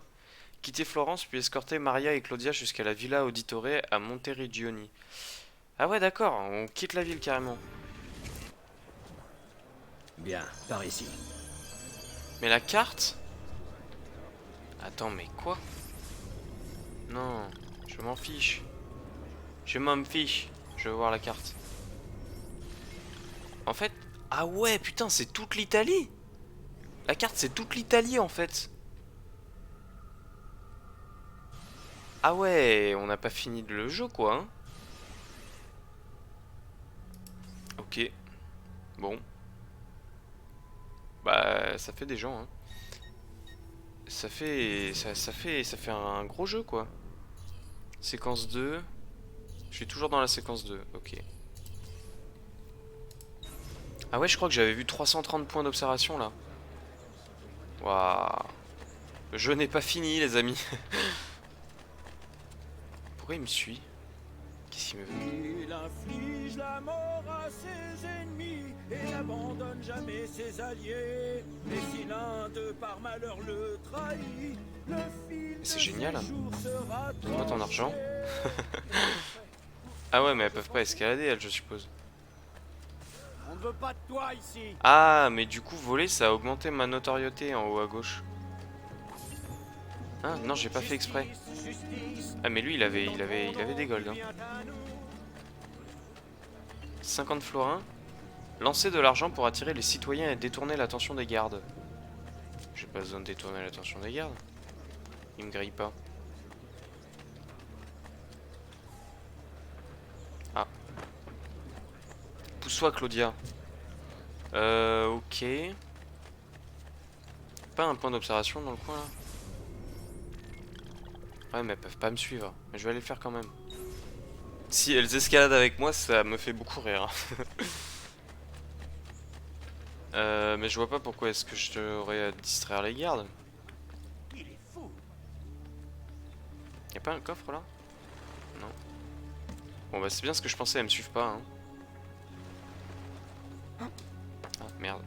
Quitter Florence puis escorter Maria et Claudia jusqu'à la Villa Auditore à Monteriggioni. Ah ouais d'accord, on quitte la ville carrément. Bien, par ici. Mais la carte? Attends mais quoi? Non, je m'en fiche. Je m'en fiche. Je veux voir la carte. En fait... Ah ouais putain c'est toute l'Italie. La carte c'est toute l'Italie en fait. Ah ouais, on n'a pas fini le jeu quoi. Hein. Ok. Bon. Bah ça fait des gens hein. Ça fait un gros jeu quoi. Séquence 2. Je suis toujours dans la séquence 2, ok. Ah ouais, je crois que j'avais vu 330 points d'observation là. Waouh. Le jeu n'est pas fini les amis. Pourquoi il me suit? Qu'est-ce qu'il me veut? Il inflige la mort à ses ennemis et n'abandonne jamais ses alliés. Et si l'un d'eux par malheur le trahit, le fil C'est génial. sera Donne-moi ton argent. Ah ouais, mais elles peuvent pas escalader, elles, je suppose. On ne veut pas de toi ici. Ah, mais du coup, voler, ça a augmenté ma notoriété en haut à gauche. Ah, non, j'ai pas fait exprès. Ah, mais lui, il avait des golds. Hein. 50 florins. Lancer de l'argent pour attirer les citoyens et détourner l'attention des gardes. J'ai pas besoin de détourner l'attention des gardes. Il me grille pas. Ah. Pousse-toi, Claudia. Ok. Pas un point d'observation dans le coin là? Ouais, mais elles peuvent pas me suivre. Mais je vais aller le faire quand même. Si elles escaladent avec moi, ça me fait beaucoup rire. Mais je vois pas pourquoi est-ce que je devrais distraire les gardes. Y'a pas un coffre là? Non. Bon bah c'est bien ce que je pensais, elles me suivent pas. Hein. Ah merde.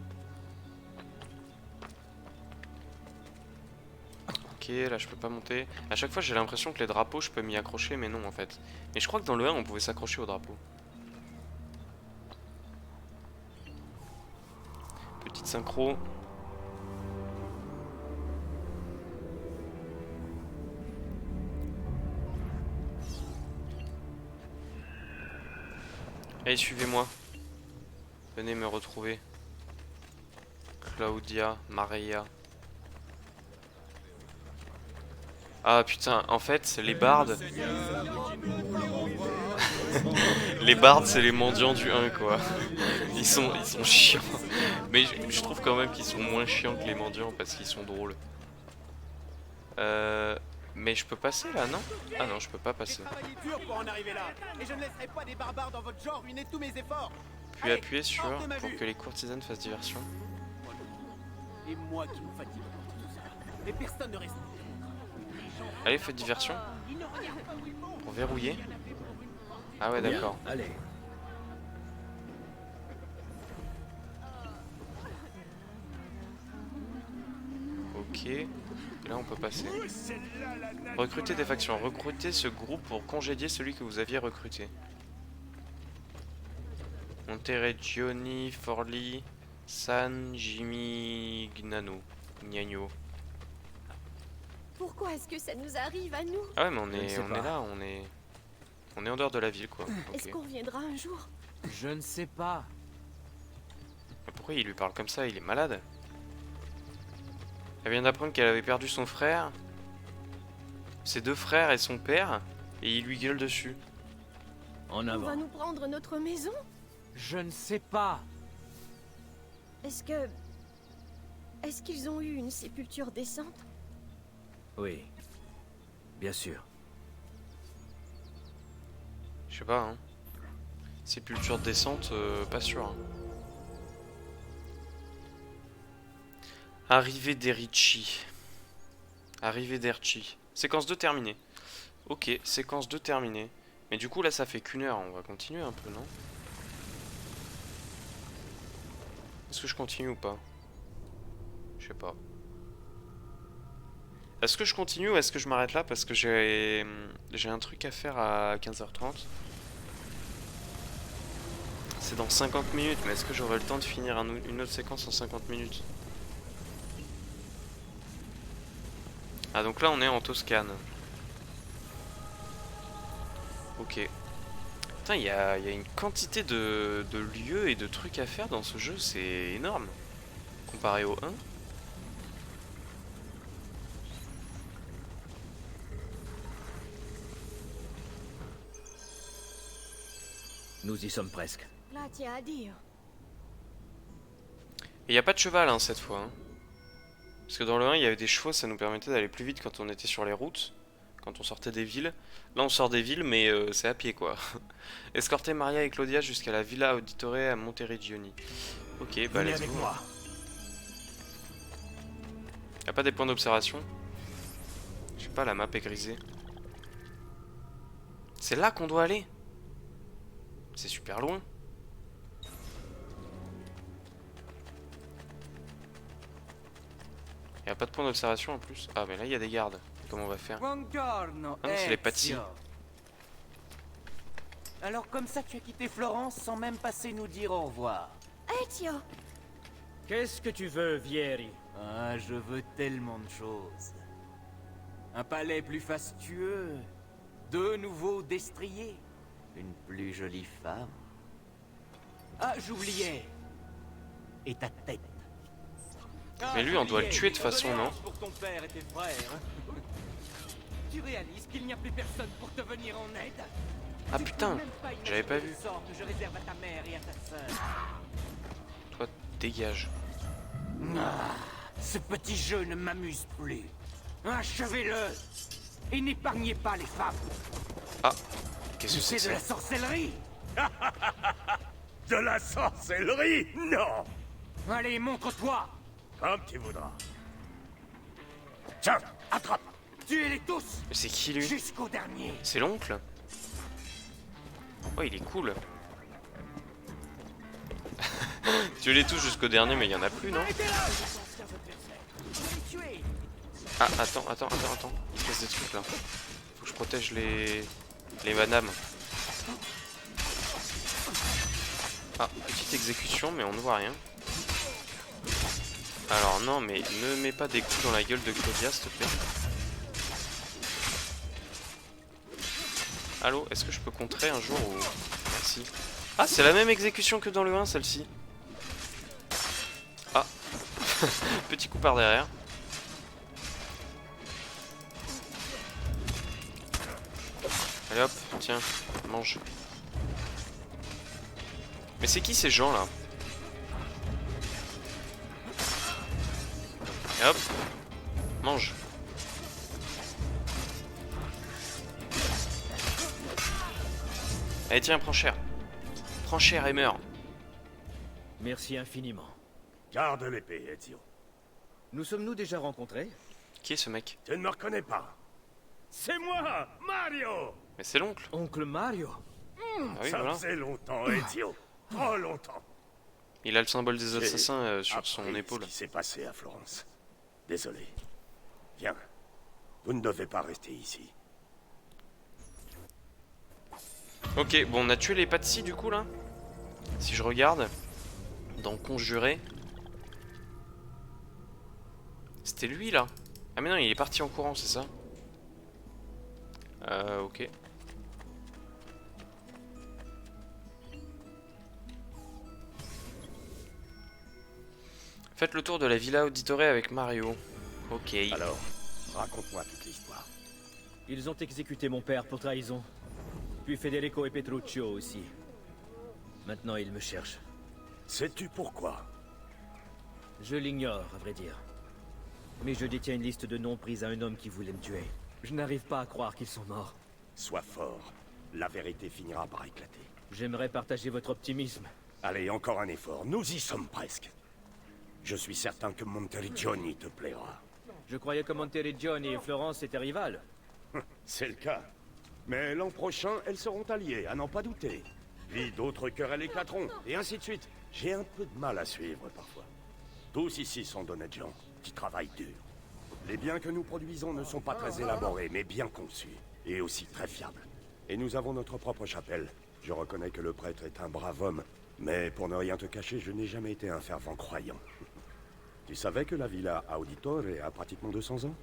Ok, là je peux pas monter. À chaque fois j'ai l'impression que les drapeaux je peux m'y accrocher, mais non en fait. Mais je crois que dans le 1 on pouvait s'accrocher au drapeau. Petite synchro. Allez, suivez-moi. Venez me retrouver. Claudia, Maria. Ah putain, en fait, les bardes... les bardes, c'est les mendiants du 1, quoi. Ils sont chiants. Mais je trouve quand même qu'ils sont moins chiants que les mendiants parce qu'ils sont drôles. Mais je peux passer là, non? Ah non, je peux pas passer. Puis appuyer sur pour que les courtisanes fassent diversion. Et moi qui me fatigue pour tout ça. Et personne ne reste. Allez, faites diversion. Pour verrouiller. Ah ouais, d'accord. Allez. Ok. Et là, on peut passer. Recruter des factions. Recrutez ce groupe pour congédier celui que vous aviez recruté. Monteregioni, Forli, San Gimignano. Gnagno. Pourquoi est-ce que ça nous arrive à nous? Ah ouais, mais on est là, on est en dehors de la ville, quoi. Est-ce qu'on reviendra un jour? Je ne sais pas. Mais pourquoi il lui parle comme ça? Il est malade. Elle vient d'apprendre qu'elle avait perdu son frère, ses deux frères et son père, et il lui gueule dessus. En On avant. va nous prendre notre maison? Je ne sais pas. Est-ce qu'ils ont eu une sépulture décente? Oui. Bien sûr. Je sais pas, hein. Sépulture décente, pas sûr. Hein. Arrivée d'Erichi. Arrivée d'Erchi. Séquence 2 terminée. Ok, séquence 2 terminée. Mais du coup, là, ça fait qu'1 heure. On va continuer un peu, non? Est-ce que je continue ou pas? Je sais pas. Est-ce que je continue ou est-ce que je m'arrête là? Parce que j'ai un truc à faire à 15h30. C'est dans 50 minutes, mais est-ce que j'aurai le temps de finir une autre séquence en 50 minutes? Ah, donc là on est en Toscane. Ok. Putain, il y a une quantité de lieux et de trucs à faire dans ce jeu, c'est énorme. Comparé au 1. Nous y sommes presque. Là, tiens à dire. Et y a pas de cheval hein, cette fois. Hein. Parce que dans le 1, il y avait des chevaux, ça nous permettait d'aller plus vite quand on était sur les routes. Quand on sortait des villes. Là, on sort des villes, mais c'est à pied quoi. Escorter Maria et Claudia jusqu'à la Villa Auditore à Monteriggioni. Ok, bah Venez let's avec go. moi. Y a pas des points d'observation? Je sais pas, la map est grisée. C'est là qu'on doit aller? C'est super loin. Y a pas de point d'observation en plus. Ah mais là il y a des gardes. Comment on va faire? Buongiorno, Ah non, c'est les pâtis. Ezio. Alors comme ça tu as quitté Florence sans même passer nous dire au revoir. Ezio! Qu'est-ce que tu veux, Vieri? Ah, je veux tellement de choses. Un palais plus fastueux, 2 nouveaux destriers, une plus jolie femme. Ah, j'oubliais. Et ta tête. Mais lui, on doit le tuer de façon, non? Pour ton père et tes frères. Tu réalises qu'il n'y a plus personne pour te venir en aide? Ah putain, j'avais pas vu. Que je réserve à ta mère et à ta sœur. Toi, dégage. Ah, ce petit jeu ne m'amuse plus. Achevez-le. Et n'épargnez pas les femmes. Ah, qu'est-ce que c'est C'est que de ça? la sorcellerie. De la sorcellerie? Non! Allez, montre-toi. Comme tu voudras. Tiens, attrape! Tuez-les tous. Mais c'est qui lui? Jusqu'au dernier. C'est l'oncle? Oh, il est cool. Tu les touches jusqu'au dernier, mais il y en a plus, non? Ah, attends. Il se passe des trucs là. Faut que je protège les madames. Ah, petite exécution, mais on ne voit rien. Alors non, mais ne mets pas des coups dans la gueule de Claudia, s'il te plaît. Allô, est-ce que je peux contrer un jour ou... Merci. Ah, c'est la même exécution que dans le 1, celle-ci. Ah. Petit coup par derrière. Allez hop, tiens, mange. Mais c'est qui ces gens là? Et hop, mange. Allez tiens, prends cher. Prends cher et meurs. Merci infiniment. Garde l'épée, Ezio. Nous sommes-nous déjà rencontrés? Qui est ce mec? Tu ne me reconnais pas? C'est moi, Mario! Mais c'est l'oncle. Oncle Mario? Ah oui, Ça voilà. faisait longtemps, Ezio. Trop longtemps. Il a le symbole des J'ai assassins sur son appris épaule. Ce qui s'est passé à Florence. Désolé. Viens. Vous ne devez pas rester ici. Ok, bon, on a tué les Patsy du coup là. Si je regarde, dans Conjuré, c'était lui là. Ah mais non, il est parti en courant, c'est ça? Ok. Faites le tour de la Villa Auditore avec Mario. Ok. Alors, raconte-moi toute l'histoire. Ils ont exécuté mon père pour trahison. Puis Federico et Petruccio aussi. Maintenant, ils me cherchent. Sais-tu pourquoi? Je l'ignore, à vrai dire. Mais je détiens une liste de noms pris à un homme qui voulait me tuer. Je n'arrive pas à croire qu'ils sont morts. Sois fort. La vérité finira par éclater. J'aimerais partager votre optimisme. Allez, encore un effort. Nous y sommes presque. Je suis certain que Monteriggioni te plaira. Je croyais que Monteriggioni et Florence étaient rivales. C'est le cas. Mais l'an prochain, elles seront alliées, à n'en pas douter. Puis d'autres querelles éclateront, et ainsi de suite. J'ai un peu de mal à suivre parfois. Tous ici sont d'honnêtes gens, qui travaillent dur. Les biens que nous produisons ne sont pas très élaborés, mais bien conçus, et aussi très fiables. Et nous avons notre propre chapelle. Je reconnais que le prêtre est un brave homme, mais pour ne rien te cacher, je n'ai jamais été un fervent croyant. Tu savais que la Villa Auditore a pratiquement 200 ans?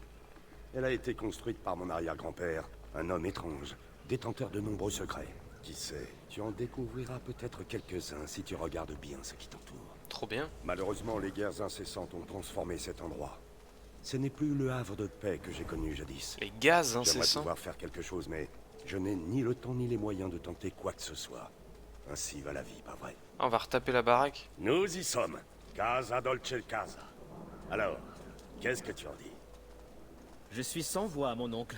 Elle a été construite par mon arrière-grand-père, un homme étrange, détenteur de nombreux secrets. Qui sait, tu en découvriras peut-être quelques-uns si tu regardes bien ce qui t'entoure. Trop bien. Malheureusement, les guerres incessantes ont transformé cet endroit. Ce n'est plus le havre de paix que j'ai connu jadis. Les gaz J'aimerais incessants. pouvoir faire quelque chose, mais je n'ai ni le temps ni les moyens de tenter quoi que ce soit. Ainsi va la vie, pas vrai? Ah, on va retaper la baraque. Nous y sommes. Casa dolce casa. Alors, qu'est-ce que tu en dis? Je suis sans voix, mon oncle.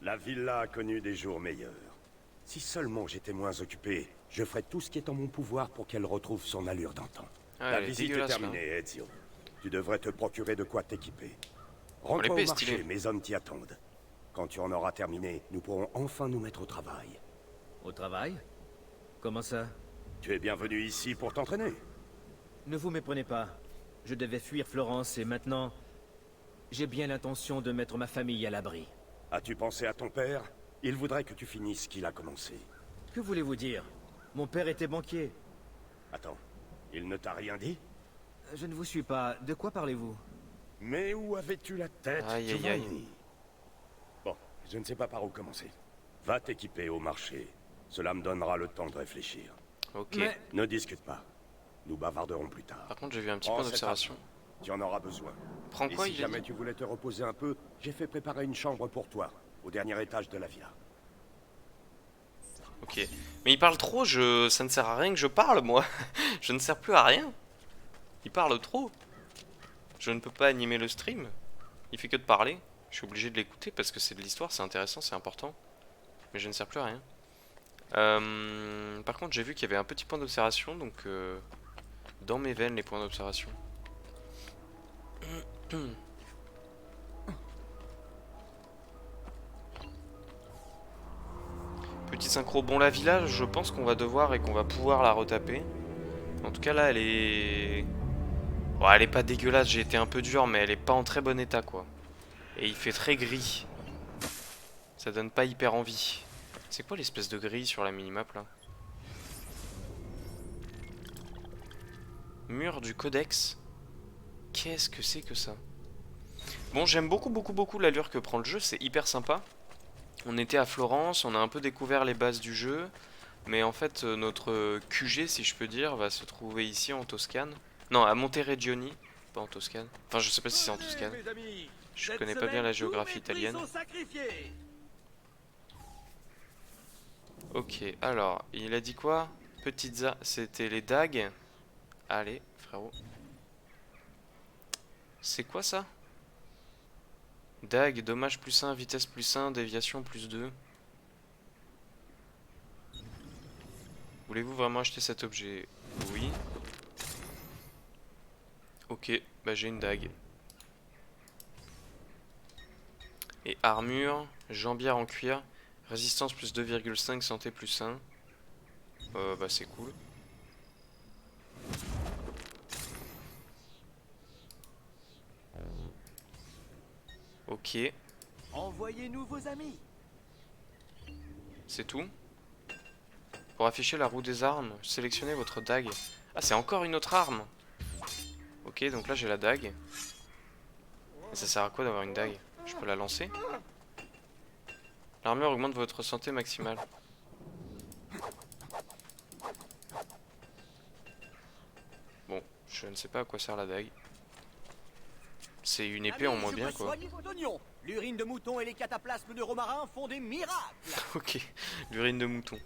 La villa a connu des jours meilleurs. Si seulement j'étais moins occupé, je ferais tout ce qui est en mon pouvoir pour qu'elle retrouve son allure d'antan. Ah, La elle est visite est dégueulasse, là. terminée, Ezio. Tu devrais te procurer de quoi t'équiper. Rentre l'épée au est marché, stylée. mes hommes t'y attendent. Quand tu en auras terminé, nous pourrons enfin nous mettre au travail. Au travail? Comment ça? Tu es bienvenu ici pour t'entraîner. Ne vous méprenez pas. Je devais fuir Florence et maintenant... J'ai bien l'intention de mettre ma famille à l'abri. As-tu pensé à ton père? Il voudrait que tu finisses ce qu'il a commencé. Que voulez-vous dire? Mon père était banquier. Attends, il ne t'a rien dit? Je ne vous suis pas. De quoi parlez-vous? Mais où avais-tu la tête, Aïe, aïe, aïe. Giovanni? Bon, je ne sais pas par où commencer. Va t'équiper au marché. Cela me donnera le temps de réfléchir. Ok. Mais- Ne discute pas. Nous bavarderons plus tard. Par contre, j'ai vu un petit Prends point cette d'observation. arme. Tu en auras besoin. Prends Et quoi, si il a jamais dit? tu voulais te reposer un peu, j'ai fait préparer une chambre pour toi, au dernier étage de la villa. Ok. Mais il parle trop, ça ne sert à rien que je parle, moi. Je ne sers plus à rien. Il parle trop. Je ne peux pas animer le stream. Il fait que de parler. Je suis obligé de l'écouter parce que c'est de l'histoire, c'est intéressant, c'est important. Mais je ne sers plus à rien. Par contre, j'ai vu qu'il y avait un petit point d'observation, donc dans mes veines, les points d'observation. Petit synchro. Bon, la villa, je pense qu'on va devoir et qu'on va pouvoir la retaper. En tout cas, là, elle est... Bon, elle est pas dégueulasse, j'ai été un peu dur, mais elle est pas en très bon état, quoi. Et il fait très gris. Ça donne pas hyper envie. C'est quoi l'espèce de gris sur la minimap, là? Mur du codex. Qu'est-ce que c'est que ça? Bon, j'aime beaucoup l'allure que prend le jeu, c'est hyper sympa. On était à Florence, on a un peu découvert les bases du jeu. Mais en fait, notre QG, si je peux dire, va se trouver ici en Toscane. Non, à Monteregioni, pas en Toscane. Enfin, je sais pas si c'est en Toscane. Je connais pas bien la géographie italienne. Ok, alors, il a dit quoi? Petitza, c'était les dagues. Allez, frérot. C'est quoi ça? Dague, dommage +1, vitesse +1, déviation +2. Voulez-vous vraiment acheter cet objet? Oui. Ok, bah j'ai une dague. Et armure, jambière en cuir, résistance +2,5, santé +1. Bah c'est cool. Ok, Envoyez-nous vos amis. c'est tout. Pour afficher la roue des armes, sélectionnez votre dague. Ah, c'est encore une autre arme. Ok, donc là j'ai la dague. Et ça sert à quoi d'avoir une dague? Je peux la lancer? L'armure augmente votre santé maximale. Bon, je ne sais pas à quoi sert la dague. C'est une épée en moins bien, quoi. Soignez vos oignons. L'urine de mouton et les cataplasmes de romarin font des miracles. Ok, l'urine de mouton.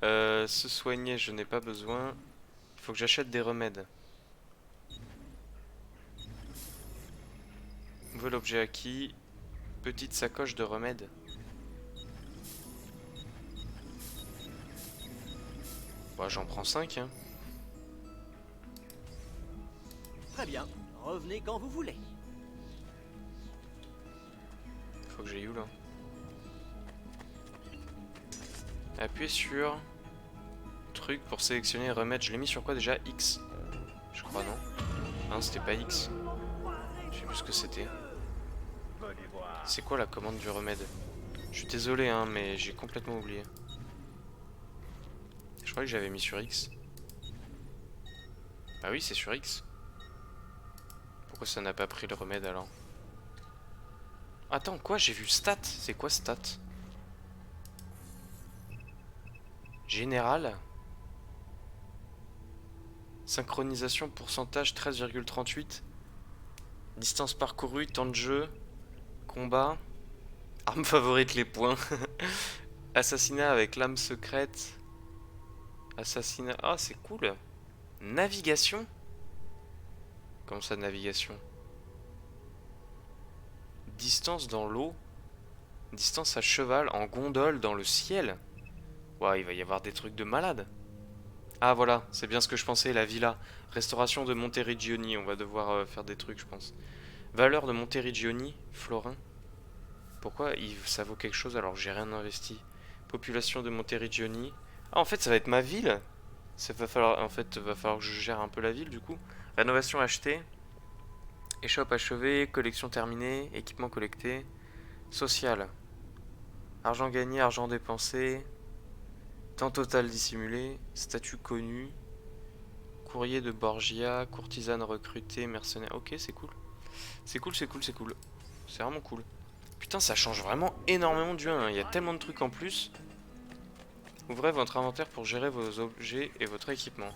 Se soigner, je n'ai pas besoin. Il faut que j'achète des remèdes. Nouvel objet acquis. Petite sacoche de remèdes. Bah, j'en prends 5, hein. Très bien. Revenez quand vous voulez. Faut que j'aille où là? Appuyez sur truc pour sélectionner remède. Je l'ai mis sur quoi déjà? X? Je crois non. Non, c'était pas X. Je sais plus ce que c'était. C'est quoi la commande du remède? Je suis désolé hein, mais j'ai complètement oublié. Je croyais que j'avais mis sur X. Bah oui, c'est sur X. Pourquoi ça n'a pas pris le remède alors? Attends, quoi? J'ai vu stat. C'est quoi stat? Général. Synchronisation pourcentage 13,38. Distance parcourue, temps de jeu. Combat. Arme favorite, les points. Assassinat avec lame secrète. Assassinat. Ah, c'est cool. Navigation? Comment ça, navigation? Distance dans l'eau. Distance à cheval, en gondole, dans le ciel. Ouais, il va y avoir des trucs de malade. Ah, voilà, c'est bien ce que je pensais, la villa. Restauration de Monteriggioni. On va devoir faire des trucs, je pense. Valeur de Monteriggioni, florin. Pourquoi ça vaut quelque chose alors que j'ai rien investi? Population de Monteriggioni. Ah, en fait, ça va être ma ville. Ça va falloir, en fait, va falloir que je gère un peu la ville, du coup. Rénovation achetée. Échoppe achevée. Collection terminée. Équipement collecté. Social. Argent gagné, argent dépensé. Temps total dissimulé. Statut connu. Courrier de Borgia. Courtisane recrutée. Mercenaire. Ok, c'est cool. C'est cool, c'est cool, c'est cool. C'est vraiment cool. Putain, ça change vraiment énormément du 1. Il y a tellement de trucs en plus. Ouvrez votre inventaire pour gérer vos objets et votre équipement.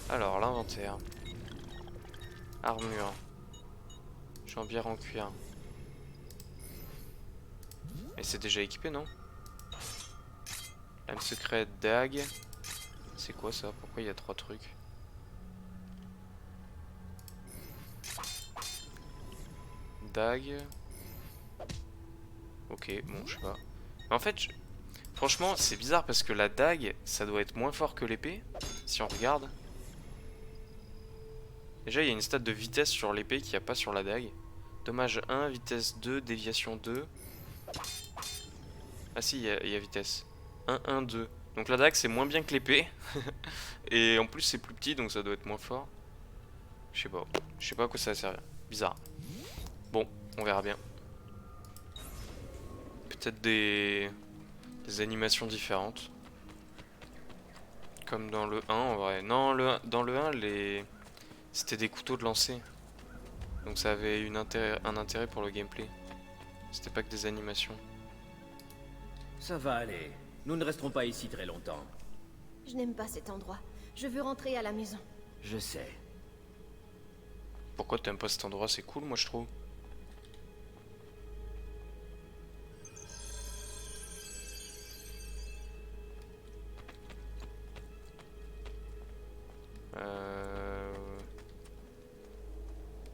Alors, l'inventaire. Armure. Jambière en cuir. Et c'est déjà équipé, non? Lame secrète, dague. C'est quoi ça? Pourquoi il y a 3 trucs? Dague. Ok, bon, je sais pas. Mais en fait, franchement, c'est bizarre parce que la dague, ça doit être moins fort que l'épée. Si on regarde. Déjà, il y a une stat de vitesse sur l'épée qu'il n'y a pas sur la dague. Dommage 1, vitesse 2, déviation 2. Ah si, il y a vitesse. 1, 1, 2. Donc la dague, c'est moins bien que l'épée. Et en plus, c'est plus petit, donc ça doit être moins fort. Je sais pas. Je sais pas à quoi ça va servir. Bizarre. Bon, on verra bien. Peut-être des animations différentes. Comme dans le 1 en vrai. Non, dans le 1, c'était des couteaux de lancer. Donc ça avait un intérêt pour le gameplay. C'était pas que des animations. Ça va aller. Nous ne resterons pas ici très longtemps. Je n'aime pas cet endroit. Je veux rentrer à la maison. Je sais. Pourquoi t'aimes pas cet endroit? C'est cool, moi je trouve.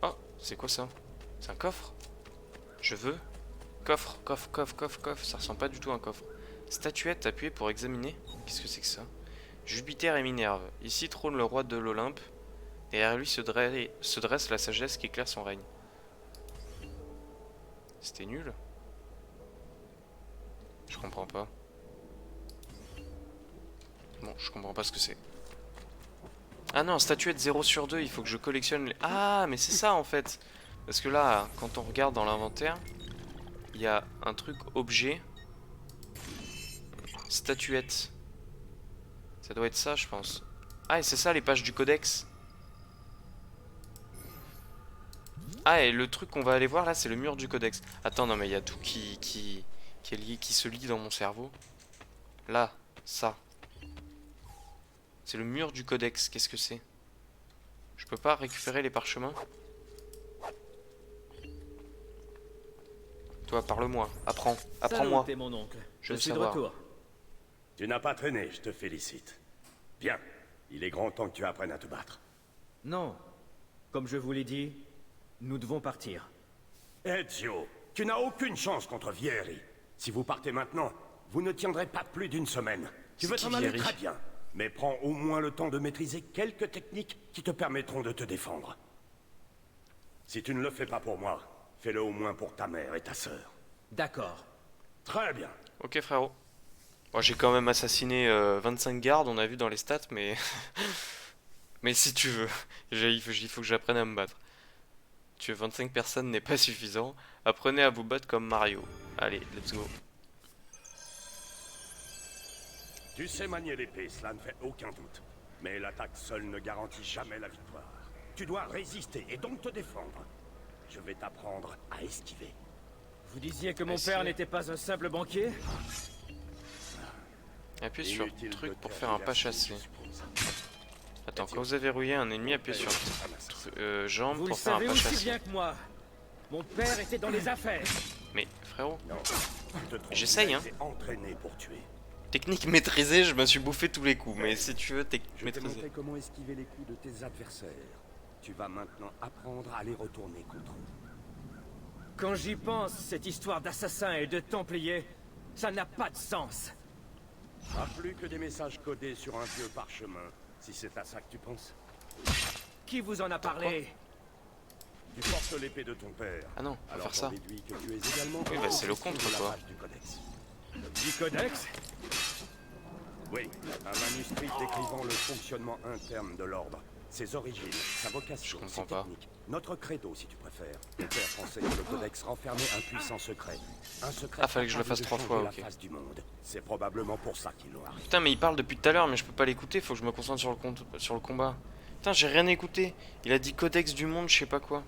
Oh, c'est quoi ça? C'est un coffre? Je veux. Coffre, coffre, coffre, coffre, coffre. Ça ressemble pas du tout à un coffre. Statuette appuyée pour examiner. Qu'est-ce que c'est que ça? Jupiter et Minerve. Ici trône le roi de l'Olympe. Derrière lui se dresse la sagesse qui éclaire son règne. C'était nul. Je comprends pas. Bon, je comprends pas ce que c'est. Ah non, statuette 0 sur 2, il faut que je collectionne les... Ah, mais c'est ça en fait. Parce que là, quand on regarde dans l'inventaire, il y a un truc objet. Statuette. Ça doit être ça, je pense. Ah, et c'est ça les pages du codex. Ah, et le truc qu'on va aller voir là, c'est le mur du codex. Attends, non mais il y a tout qui est lié, qui se lie dans mon cerveau. Là, ça. C'est le mur du codex, qu'est-ce que c'est? Je peux pas récupérer les parchemins? Toi, parle-moi, apprends, apprends-moi. Salut, mon oncle. Je veux suis de savoir. retour. Tu n'as pas traîné, je te félicite. Bien, il est grand temps que tu apprennes à te battre. Non. Comme je vous l'ai dit, nous devons partir. Ezio, tu n'as aucune chance contre Vieri. Si vous partez maintenant, vous ne tiendrez pas plus d'une semaine. Tu veux qui t'en aller Vieri? très bien, mais prends au moins le temps de maîtriser quelques techniques qui te permettront de te défendre. Si tu ne le fais pas pour moi, fais-le au moins pour ta mère et ta sœur. D'accord. Très bien. Ok frérot. Bon, j'ai quand même assassiné 25 gardes, on a vu dans les stats, mais... mais si tu veux, il faut que j'apprenne à me battre. Tuer 25 personnes n'est pas suffisant. Apprenez à vous battre comme Mario. Allez, let's go. Tu sais manier l'épée, cela ne fait aucun doute. Mais l'attaque seule ne garantit jamais la victoire. Tu dois résister et donc te défendre. Je vais t'apprendre à esquiver. Vous disiez que mon père n'était pas un simple banquier? Appuyez sur Inutile truc de pour faire un pas chassé. je suppose. Attends, quand vous avez verrouillé un ennemi, appuyez sur jambe Vous le pour faire un savez pas aussi chassé. bien que moi. Mon père était dans les affaires. Mais frérot, Non, tu te trompes, J'essaye, il a hein. été entraîné pour tuer. Technique maîtrisée, je me suis bouffé tous les coups, mais si tu veux, technique Je t'ai maîtrisée. montré comment esquiver les coups de tes adversaires. Tu vas maintenant apprendre à les retourner contre eux. Quand j'y pense, cette histoire d'assassin et de templier, ça n'a pas de sens. Pas plus que des messages codés sur un vieux parchemin, si c'est à ça que tu penses. Qui vous en a parlé? Tu portes l'épée de ton père. Ah non, on va Alors faire ça. j'en déduis que tu es également... Oui, bah c'est le contre, de la quoi. page du codex. Du codex? Oui, un manuscrit décrivant le fonctionnement interne de l'ordre. Ses origines, sa vocation, Je ses comprends pas. techniques. Notre credo, si tu préfères. Mon père pensait que le codex renfermait un puissant secret. Un secret Ah, fallait que je le capable fasse de 3 changer fois, la ok. face du monde. C'est probablement pour ça qu'ils l'ont arrêté. Putain, mais il parle depuis tout à l'heure, mais je peux pas l'écouter, faut que je me concentre sur le combat. Putain, j'ai rien écouté. Il a dit codex du monde, je sais pas quoi.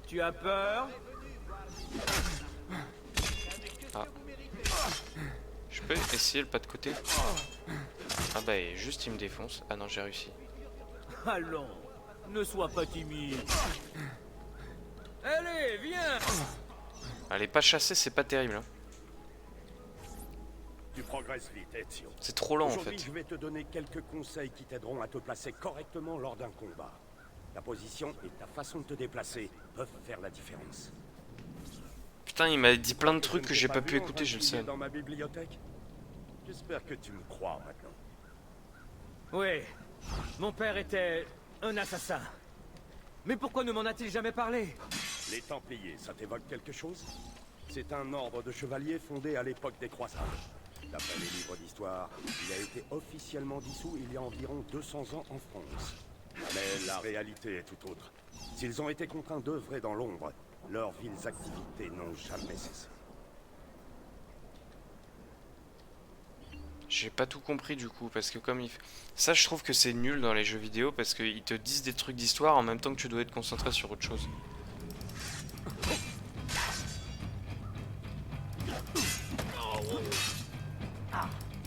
Tu as peur? Ah. Je peux essayer le pas de côté? Ah bah, et juste il me défonce. Ah non, j'ai réussi. Allons, ne sois pas timide. Allez, viens! Allez, pas chasser, c'est pas terrible. Hein. Tu progresses vite, Ezio. C'est trop lent en Aujourd'hui, fait. je vais te donner quelques conseils qui t'aideront à te placer correctement lors d'un combat. Ta position et ta façon de te déplacer peuvent faire la différence. Putain, il m'a dit plein de Je trucs ne que t'ai j'ai pas pas vu pu en écouter, j'ai le fouiller seum. dans ma bibliothèque. J'espère que tu me crois maintenant. Oui, mon père était un assassin. Mais pourquoi ne m'en a-t-il jamais parlé? Les Templiers, ça t'évoque quelque chose? C'est un ordre de chevaliers fondé à l'époque des croisades. D'après les livres d'histoire, il a été officiellement dissous il y a environ 200 ans en France. Mais la réalité est tout autre. S'ils ont été contraints d'œuvrer dans l'ombre, leurs viles activités n'ont jamais cessé. J'ai pas tout compris du coup, parce que comme il... Ça, je trouve que c'est nul dans les jeux vidéo, parce qu'ils te disent des trucs d'histoire en même temps que tu dois être concentré sur autre chose.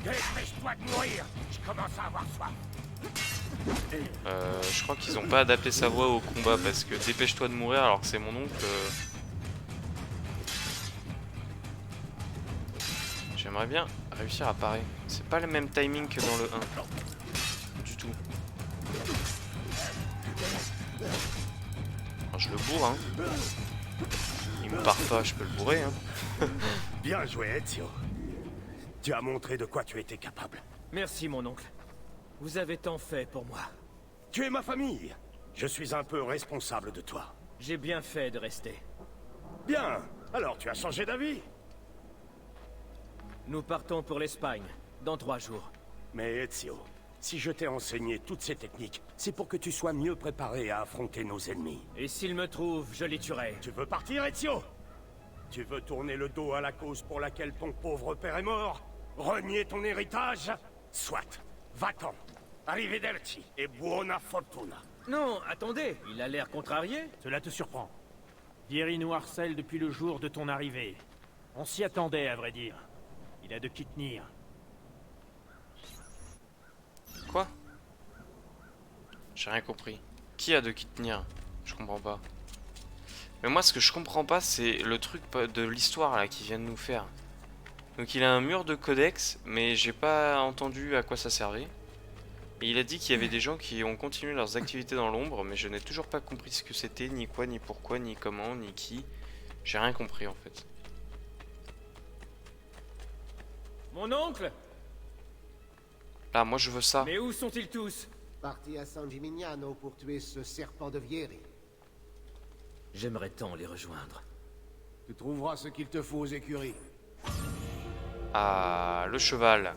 Dépêche-toi de mourir, je commence à avoir soif. Je crois qu'ils ont pas adapté sa voix au combat, parce que dépêche-toi de mourir alors que c'est mon oncle. J'aimerais bien réussir à parer. C'est pas le même timing que dans le 1. Du tout. Alors, je le bourre, hein. Il me part pas, je peux le bourrer, hein. Bien joué, Ezio. Tu as montré de quoi tu étais capable. Merci, mon oncle. Vous avez tant fait pour moi. Tu es ma famille. Je suis un peu responsable de toi. J'ai bien fait de rester. Bien. Alors tu as changé d'avis? Nous partons pour l'Espagne, dans 3 jours. Mais Ezio, si je t'ai enseigné toutes ces techniques, c'est pour que tu sois mieux préparé à affronter nos ennemis. Et s'ils me trouvent, je les tuerai. Tu veux partir, Ezio? Tu veux tourner le dos à la cause pour laquelle ton pauvre père est mort? Renier ton héritage? Soit. Va-t'en. Arrivederci et buona fortuna. Non, attendez, il a l'air contrarié. Cela te surprend. Vieri nous harcèle depuis le jour de ton arrivée. On s'y attendait, à vrai dire. Il a de qui tenir. Quoi? J'ai rien compris. Qui a de qui tenir? Je comprends pas. Mais moi, ce que je comprends pas, c'est le truc de l'histoire là qu'ils viennent nous faire. Donc il a un mur de codex, mais j'ai pas entendu à quoi ça servait. Et il a dit qu'il y avait des gens qui ont continué leurs activités dans l'ombre, mais je n'ai toujours pas compris ce que c'était, ni quoi, ni pourquoi, ni comment, ni qui. J'ai rien compris en fait. Mon oncle? Là, moi je veux ça. Mais où sont-ils tous? Parti à San Gimignano pour tuer ce serpent de Vieri. J'aimerais tant les rejoindre. Tu trouveras ce qu'il te faut aux écuries. Ah, le cheval.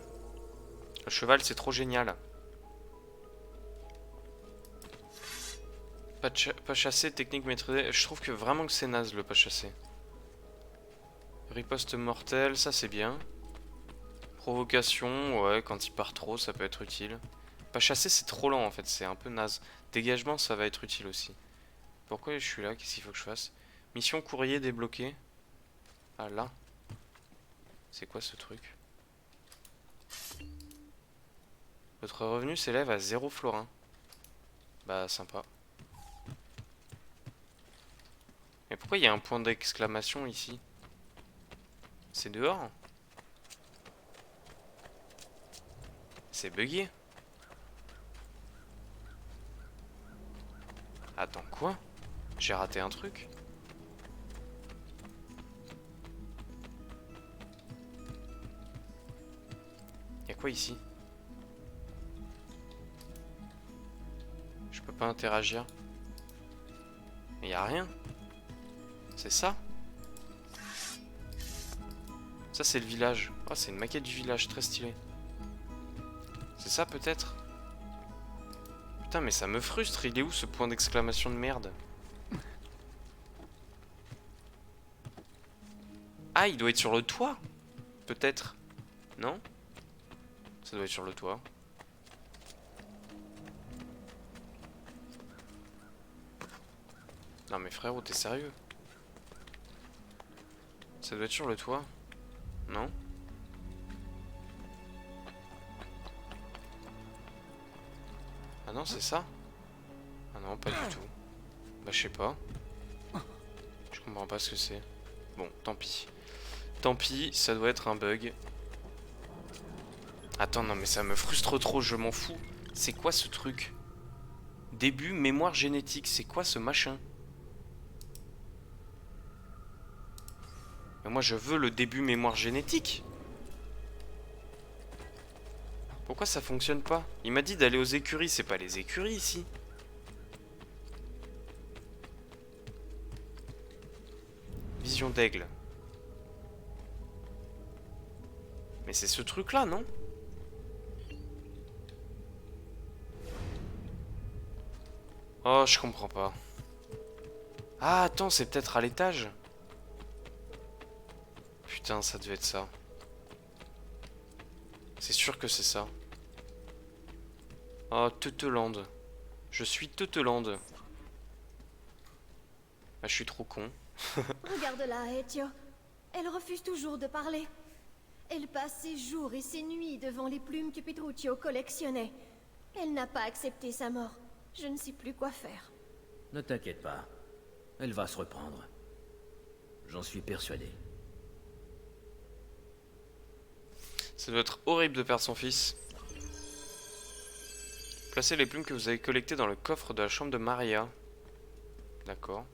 Le cheval, c'est trop génial. Pas chasser, technique maîtrisée. Je trouve que vraiment que c'est naze le pas chasser. Riposte mortelle, ça c'est bien. Provocation, ouais, quand il part trop, ça peut être utile. Pas chasser, c'est trop lent en fait, c'est un peu naze. Dégagement, ça va être utile aussi. Pourquoi je suis là? Qu'est-ce qu'il faut que je fasse? Mission courrier débloqué. Ah là. C'est quoi ce truc? Votre revenu s'élève à 0 florins. Bah sympa. Mais pourquoi il y a un point d'exclamation ici? C'est dehors? C'est bugué. Attends, quoi? J'ai raté un truc? Y'a quoi ici? Je peux pas interagir. Mais y'a rien. C'est ça? Ça c'est le village. Oh, c'est une maquette du village, très stylé. C'est ça peut-être? Putain, mais ça me frustre. Il est où ce point d'exclamation de merde? Ah, il doit être sur le toit? Peut-être? Non? Ça doit être sur le toit. Non mais frérot, t'es sérieux? Ça doit être sur le toit? Non? Ah non, c'est ça? Ah non, pas du tout. Bah je sais pas. Je comprends pas ce que c'est. Bon, tant pis. Tant pis, ça doit être un bug. Attends, non mais ça me frustre trop, je m'en fous. C'est quoi ce truc? Début mémoire génétique, c'est quoi ce machin? Mais moi je veux le début mémoire génétique. Pourquoi ça fonctionne pas? Il m'a dit d'aller aux écuries, c'est pas les écuries ici. Vision d'aigle. Mais c'est ce truc là, non? Oh, je comprends pas. Ah, attends, c'est peut-être à l'étage. Putain, ça devait être ça. C'est sûr que c'est ça. Oh, Teuteland. Je suis Teuteland. Ah, je suis trop con. Regarde-la, Ezio. Elle refuse toujours de parler. Elle passe ses jours et ses nuits devant les plumes que Petruccio collectionnait. Elle n'a pas accepté sa mort. Je ne sais plus quoi faire. Ne t'inquiète pas. Elle va se reprendre. J'en suis persuadé. Ça doit être horrible de perdre son fils. Placez les plumes que vous avez collectées dans le coffre de la chambre de Maria. D'accord.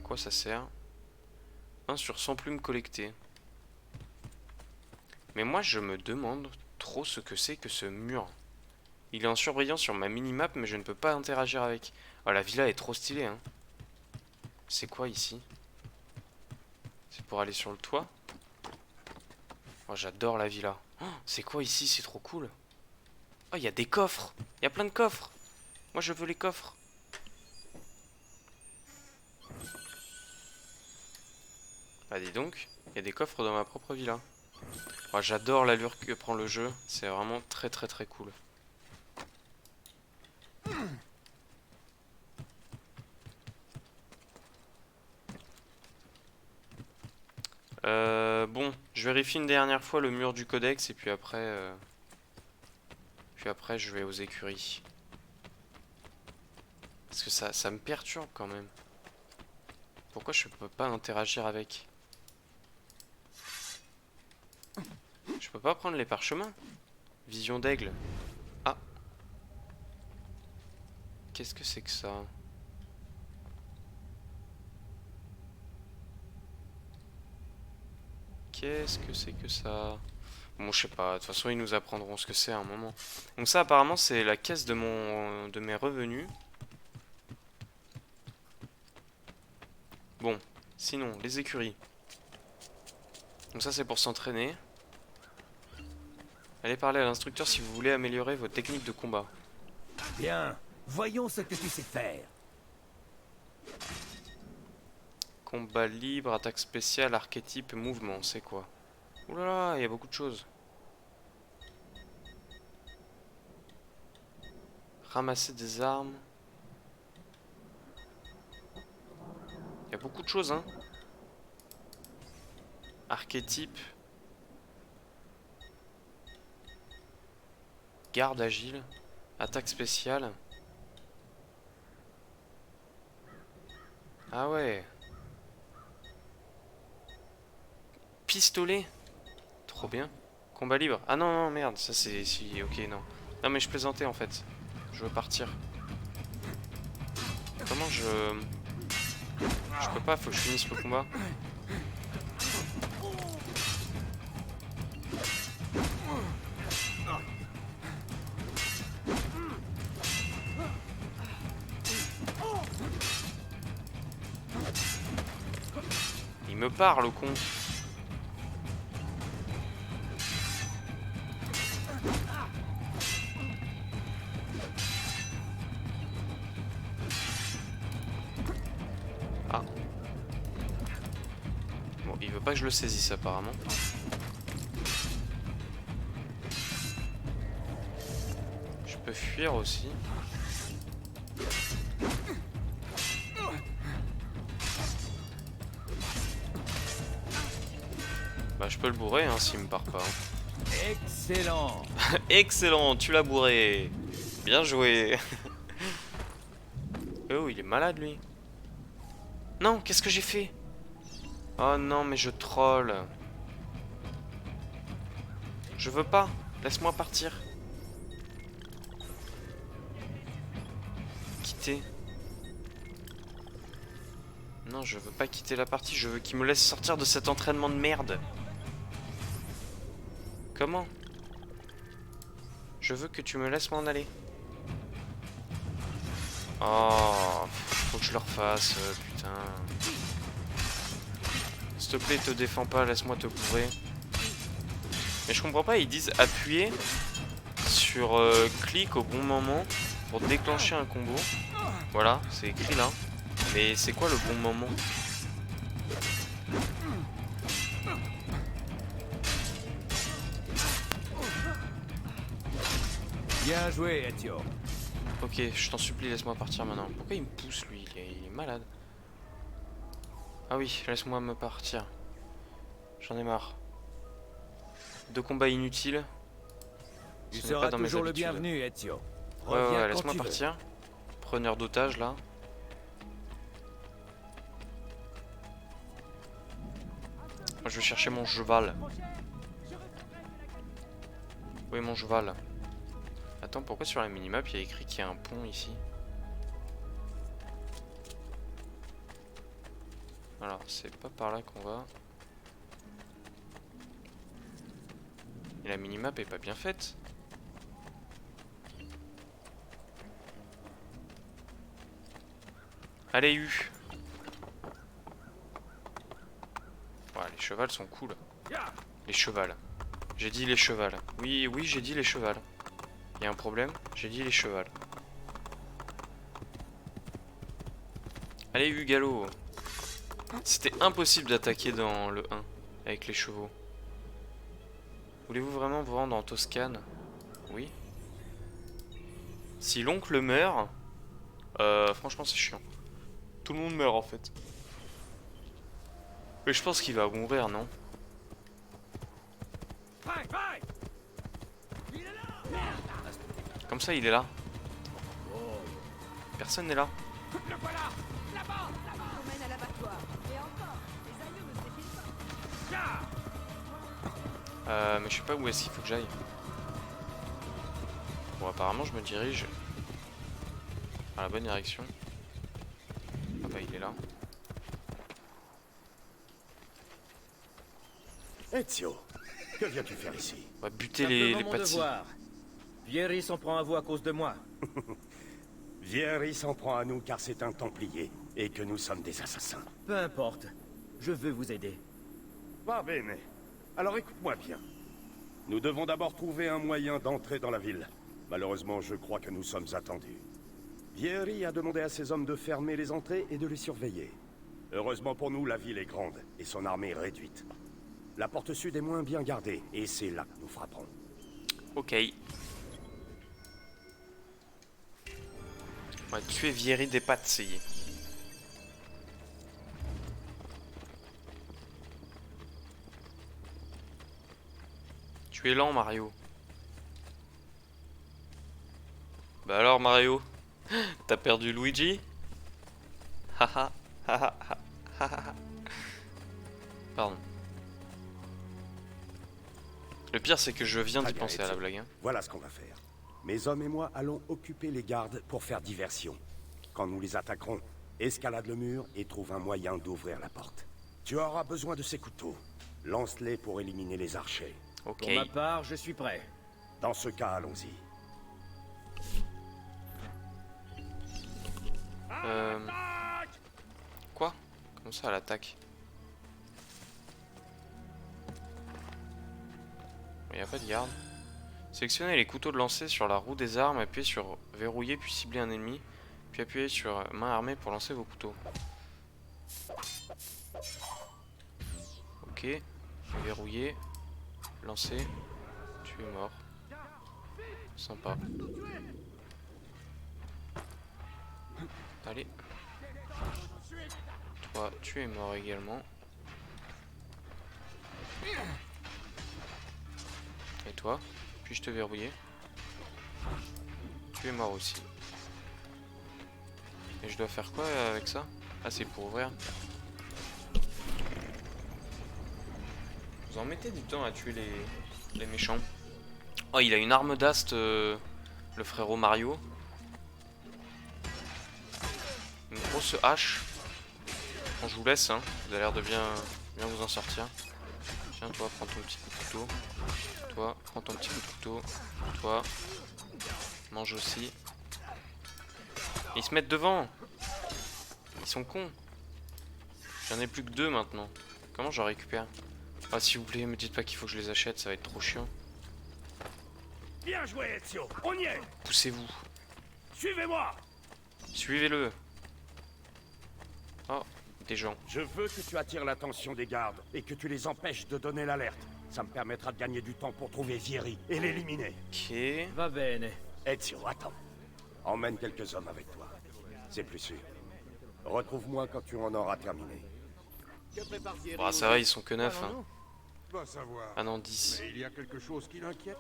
Quoi ça sert? 1 sur 100 plumes collectées. Mais moi je me demande trop ce que c'est que ce mur. Il est en surbrillant sur ma minimap mais je ne peux pas interagir avec. Oh, la villa est trop stylée hein. C'est quoi ici? C'est pour aller sur le toit? Oh, j'adore la villa. Oh, c'est quoi ici? C'est trop cool. Oh, il y a des coffres. Il y a plein de coffres. Moi, je veux les coffres. Ah, dis donc. Il y a des coffres dans ma propre villa. Oh, j'adore l'allure que prend le jeu. C'est vraiment très très très cool. Bon, je vérifie une dernière fois le mur du codex et puis après je vais aux écuries. Parce que ça me perturbe quand même. Pourquoi je peux pas interagir avec? Je peux pas prendre les parchemins? Vision d'aigle. Ah. Qu'est-ce que c'est que ça? Qu'est-ce que c'est que ça? Bon, je sais pas. De toute façon, ils nous apprendront ce que c'est à un moment. Donc ça, apparemment, c'est la caisse de mes revenus. Bon, sinon, les écuries. Donc ça, c'est pour s'entraîner. Allez parler à l'instructeur si vous voulez améliorer vos techniques de combat. Bien, voyons ce que tu sais faire. Combat libre, attaque spéciale, archétype, mouvement, c'est quoi? Oulala, il y a beaucoup de choses. Ramasser des armes. Il y a beaucoup de choses, hein. Archétype. Garde agile. Attaque spéciale. Ah ouais. Pistolet. trop bien. Combat libre. Ah non, non, merde, ça c'est... Si, ok, non. Non mais je plaisantais en fait. Je veux partir. Comment je... Je peux pas, faut que je finisse le combat. Il me parle, le con. Ah. Bon, il veut pas que je le saisisse apparemment. Je peux fuir aussi. Bah je peux le bourrer hein, s'il me part pas. Hein. Excellent. Excellent, tu l'as bourré. Bien joué. Oh, il est malade lui. Non, qu'est-ce que j'ai fait? Oh non, mais je troll. Je veux pas. Laisse-moi partir. Quitter. Non, je veux pas quitter la partie. Je veux qu'il me laisse sortir de cet entraînement de merde. Comment? Je veux que tu me laisses m'en aller. Oh, faut que je le refasse, putain. S'il te plaît, te défends pas, laisse-moi te bourrer. Mais je comprends pas, ils disent appuyer sur clic au bon moment pour déclencher un combo. Voilà, c'est écrit là. Mais c'est quoi le bon moment? Bien joué, Ezio. Ok, je t'en supplie, laisse-moi partir maintenant. Pourquoi il me pousse lui? Il est malade. Ah oui, laisse-moi me partir. J'en ai marre. De combats inutiles. Tu Ce n'est seras pas dans mes toujours le habitudes. bienvenu, Ezio. Ouais, Reviens quand laisse-moi tu veux. partir. Preneur d'otage là. Moi, je vais chercher mon cheval. Oui, mon cheval. Attends, pourquoi sur la minimap il y a écrit qu'il y a un pont ici? Alors, c'est pas par là qu'on va. Et la minimap est pas bien faite. Allez, U. Ouais, les chevals sont cool. Les chevals. J'ai dit les chevals. Oui, oui, j'ai dit les chevals. Il y a un problème? J'ai dit les chevals. Allez, U, galop. C'était impossible d'attaquer dans le 1 avec les chevaux. Voulez-vous vraiment vous rendre en Toscane? Oui. Si l'oncle meurt, franchement c'est chiant. Tout le monde meurt en fait. Mais je pense qu'il va mourir, non? Comme ça il est là. Personne n'est là. Mais je sais pas où est-ce qu'il faut que j'aille. Bon, apparemment je me dirige à la bonne direction. Ah bah il est là. Ezio, que viens-tu faire ici? On va buter les Simplement mon patis. devoir. Vieri s'en prend à vous à cause de moi. Vieri s'en prend à nous car c'est un Templier et que nous sommes des assassins. Peu importe. Je veux vous aider. Va bene. Alors écoute-moi bien. Nous devons d'abord trouver un moyen d'entrer dans la ville. Malheureusement, je crois que nous sommes attendus. Vieri a demandé à ses hommes de fermer les entrées et de les surveiller. Heureusement pour nous, la ville est grande et son armée réduite. La porte sud est moins bien gardée et c'est là que nous frapperons. Ok. On va tuer Vieri des Pazzi. Tu es lent, Mario. Bah alors, Mario, t'as perdu Luigi? Haha, haha, haha. Pardon. Le pire, c'est que je viens Très d'y bien, penser à la Ezio. blague. Hein. Voilà ce qu'on va faire. Mes hommes et moi allons occuper les gardes pour faire diversion. Quand nous les attaquerons, escalade le mur et trouve un moyen d'ouvrir la porte. Tu auras besoin de ces couteaux. Lance-les pour éliminer les archers. Ok. Pour ma part, je suis prêt. Dans ce cas, allons-y. Quoi? Comment ça, à l'attaque? Il n'y a pas de garde. Sélectionnez les couteaux de lancer sur la roue des armes, appuyez sur verrouiller puis cibler un ennemi, puis appuyez sur main armée pour lancer vos couteaux. Ok, verrouiller, lancer, tu es mort. Sympa. Allez. Toi, tu es mort également. Et toi? Puis-je te verrouiller? Tu es mort aussi. Et je dois faire quoi avec ça? Ah, c'est pour ouvrir. Vous en mettez du temps à tuer les méchants. Oh, il a une arme d'ast, le frérot Mario. Une grosse hache. Bon, je vous laisse, hein. Vous avez l'air de bien vous en sortir. Tiens, toi, prends ton petit couteau. Toi, prends ton petit couteau. Toi, mange aussi. Et ils se mettent devant. Ils sont cons. J'en ai plus que 2 maintenant. Comment j'en récupère? Ah, s'il vous plaît, me dites pas qu'il faut que je les achète, ça va être trop chiant. Bien joué, Ezio. On y est. Poussez-vous. Suivez-moi. Suivez-le. Oh, des gens. Je veux que tu attires l'attention des gardes et que tu les empêches de donner l'alerte. Ça me permettra de gagner du temps pour trouver Vieri et l'éliminer. Ok. Va bene. Ezio, attends. Emmène quelques hommes avec toi. C'est plus sûr. Retrouve-moi quand tu en auras terminé. Bon, ça va, ils sont que 9. Hein. Va savoir. Ah non, 10. Mais il y a quelque chose qui l'inquiète?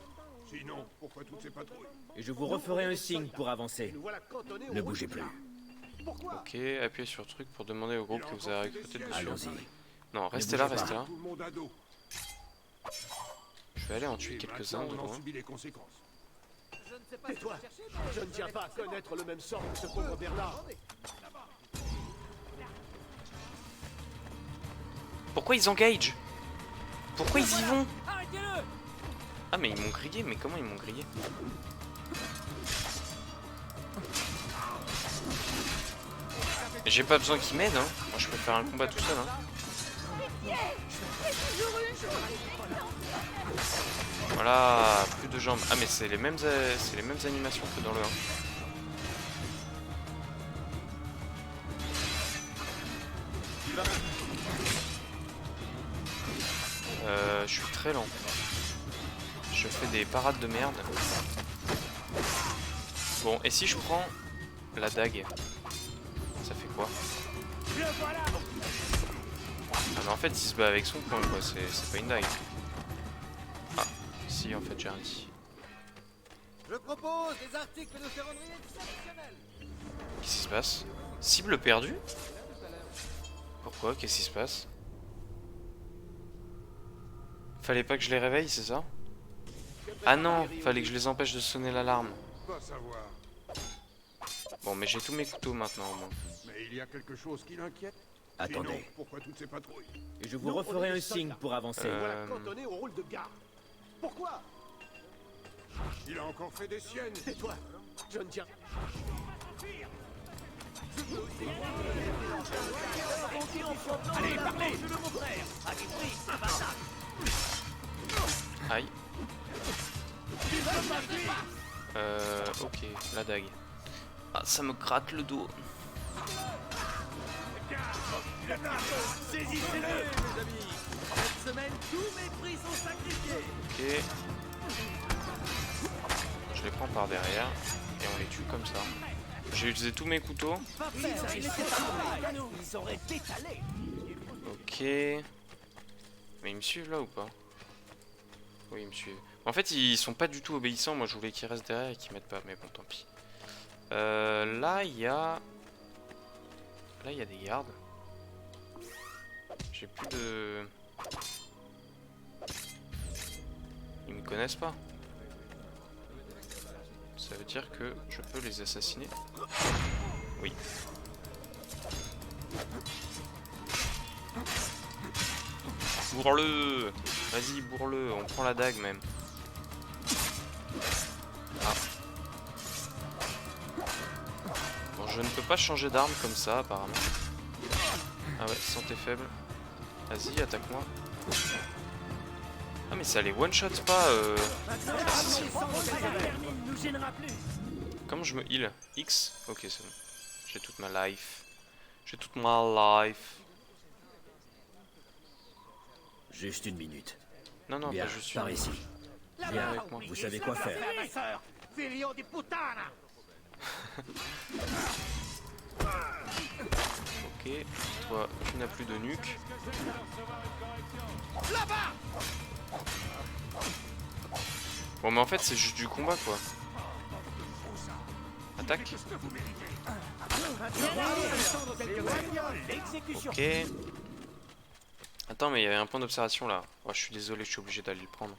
Sinon, pourquoi toutes ces patrouilles? Et je vous referai un signe pour avancer. Ne bougez plus. Ok, appuyez sur le truc pour demander au groupe que vous avez recruté dessus. Allons-y. Non, restez là, restez là. Tout le monde à dos. Je vais aller en tuer quelques-uns de On en loin. subit les conséquences. Tais-toi. Je ne tiens pas à connaître le même sort que ce pauvre Bernard. Pourquoi ils engagent? Pourquoi ils y vont? Ah, mais ils m'ont grillé, mais comment ils m'ont grillé? J'ai pas besoin qu'ils m'aident, hein. Moi je peux faire un combat tout seul, hein. Voilà, plus de jambes. Ah mais c'est les mêmes animations que dans le 1. Je suis très lent. Je fais des parades de merde. Bon, et si je prends la dague, ça fait quoi? Ah mais en fait il se bat avec son poing quoi, c'est pas une dague. Ah, si en fait j'ai rien dit. Je propose des articles de ferronnerie exceptionnels. Qu'est-ce qui se passe? Cible perdue? Pourquoi? Qu'est-ce qui se passe? Fallait pas que je les réveille, c'est ça? Ah non, fallait que je les empêche de sonner l'alarme. Va savoir. Bon mais j'ai tous mes couteaux maintenant au moins. Mais il y a quelque chose qui l'inquiète? Attendez. Sinon, pourquoi toutes ces patrouilles? Et je vous referai un signe pour avancer. Voilà cantonné au rôle de garde. Pourquoi? Il a encore fait des siennes. Tais-toi. Je ne tiens. Allez, parlez. Aïe. Ok, la dague. Ah, ça me gratte le dos. Saisissez-le, mes amis. Cette semaine, tous mes prix sont sacrifiés. Ok. Je les prends par derrière et on les tue comme ça. J'ai utilisé tous mes couteaux. Ils auraient détalé. Ok. Mais ils me suivent là ou pas? Oui, ils me suivent. En fait, ils sont pas du tout obéissants. Moi, je voulais qu'ils restent derrière et qu'ils m'aident pas. Mais bon, tant pis. Là, il y a... Là, il y a des gardes. J'ai plus de... Ils me connaissent pas. Ça veut dire que je peux les assassiner. Oui. Bourre-le! Vas-y, bourre-le, on prend la dague même. Ah. Bon, je ne peux pas changer d'arme comme ça, apparemment. Ah ouais, santé faible. Vas-y, attaque-moi. Ah, mais ça les one-shot pas. Comment je me heal? X? Ok, c'est bon. J'ai toute ma life. J'ai toute ma life. Juste une minute. Non, non, Bien, pas juste par une. ici. Viens avec moi, vous savez quoi faire. Ok, toi, tu n'as plus de nuque. Bon, mais en fait, c'est juste du combat, quoi. Attaque. Ok. Attends, mais il y avait un point d'observation là. Oh, je suis désolé, je suis obligé d'aller le prendre.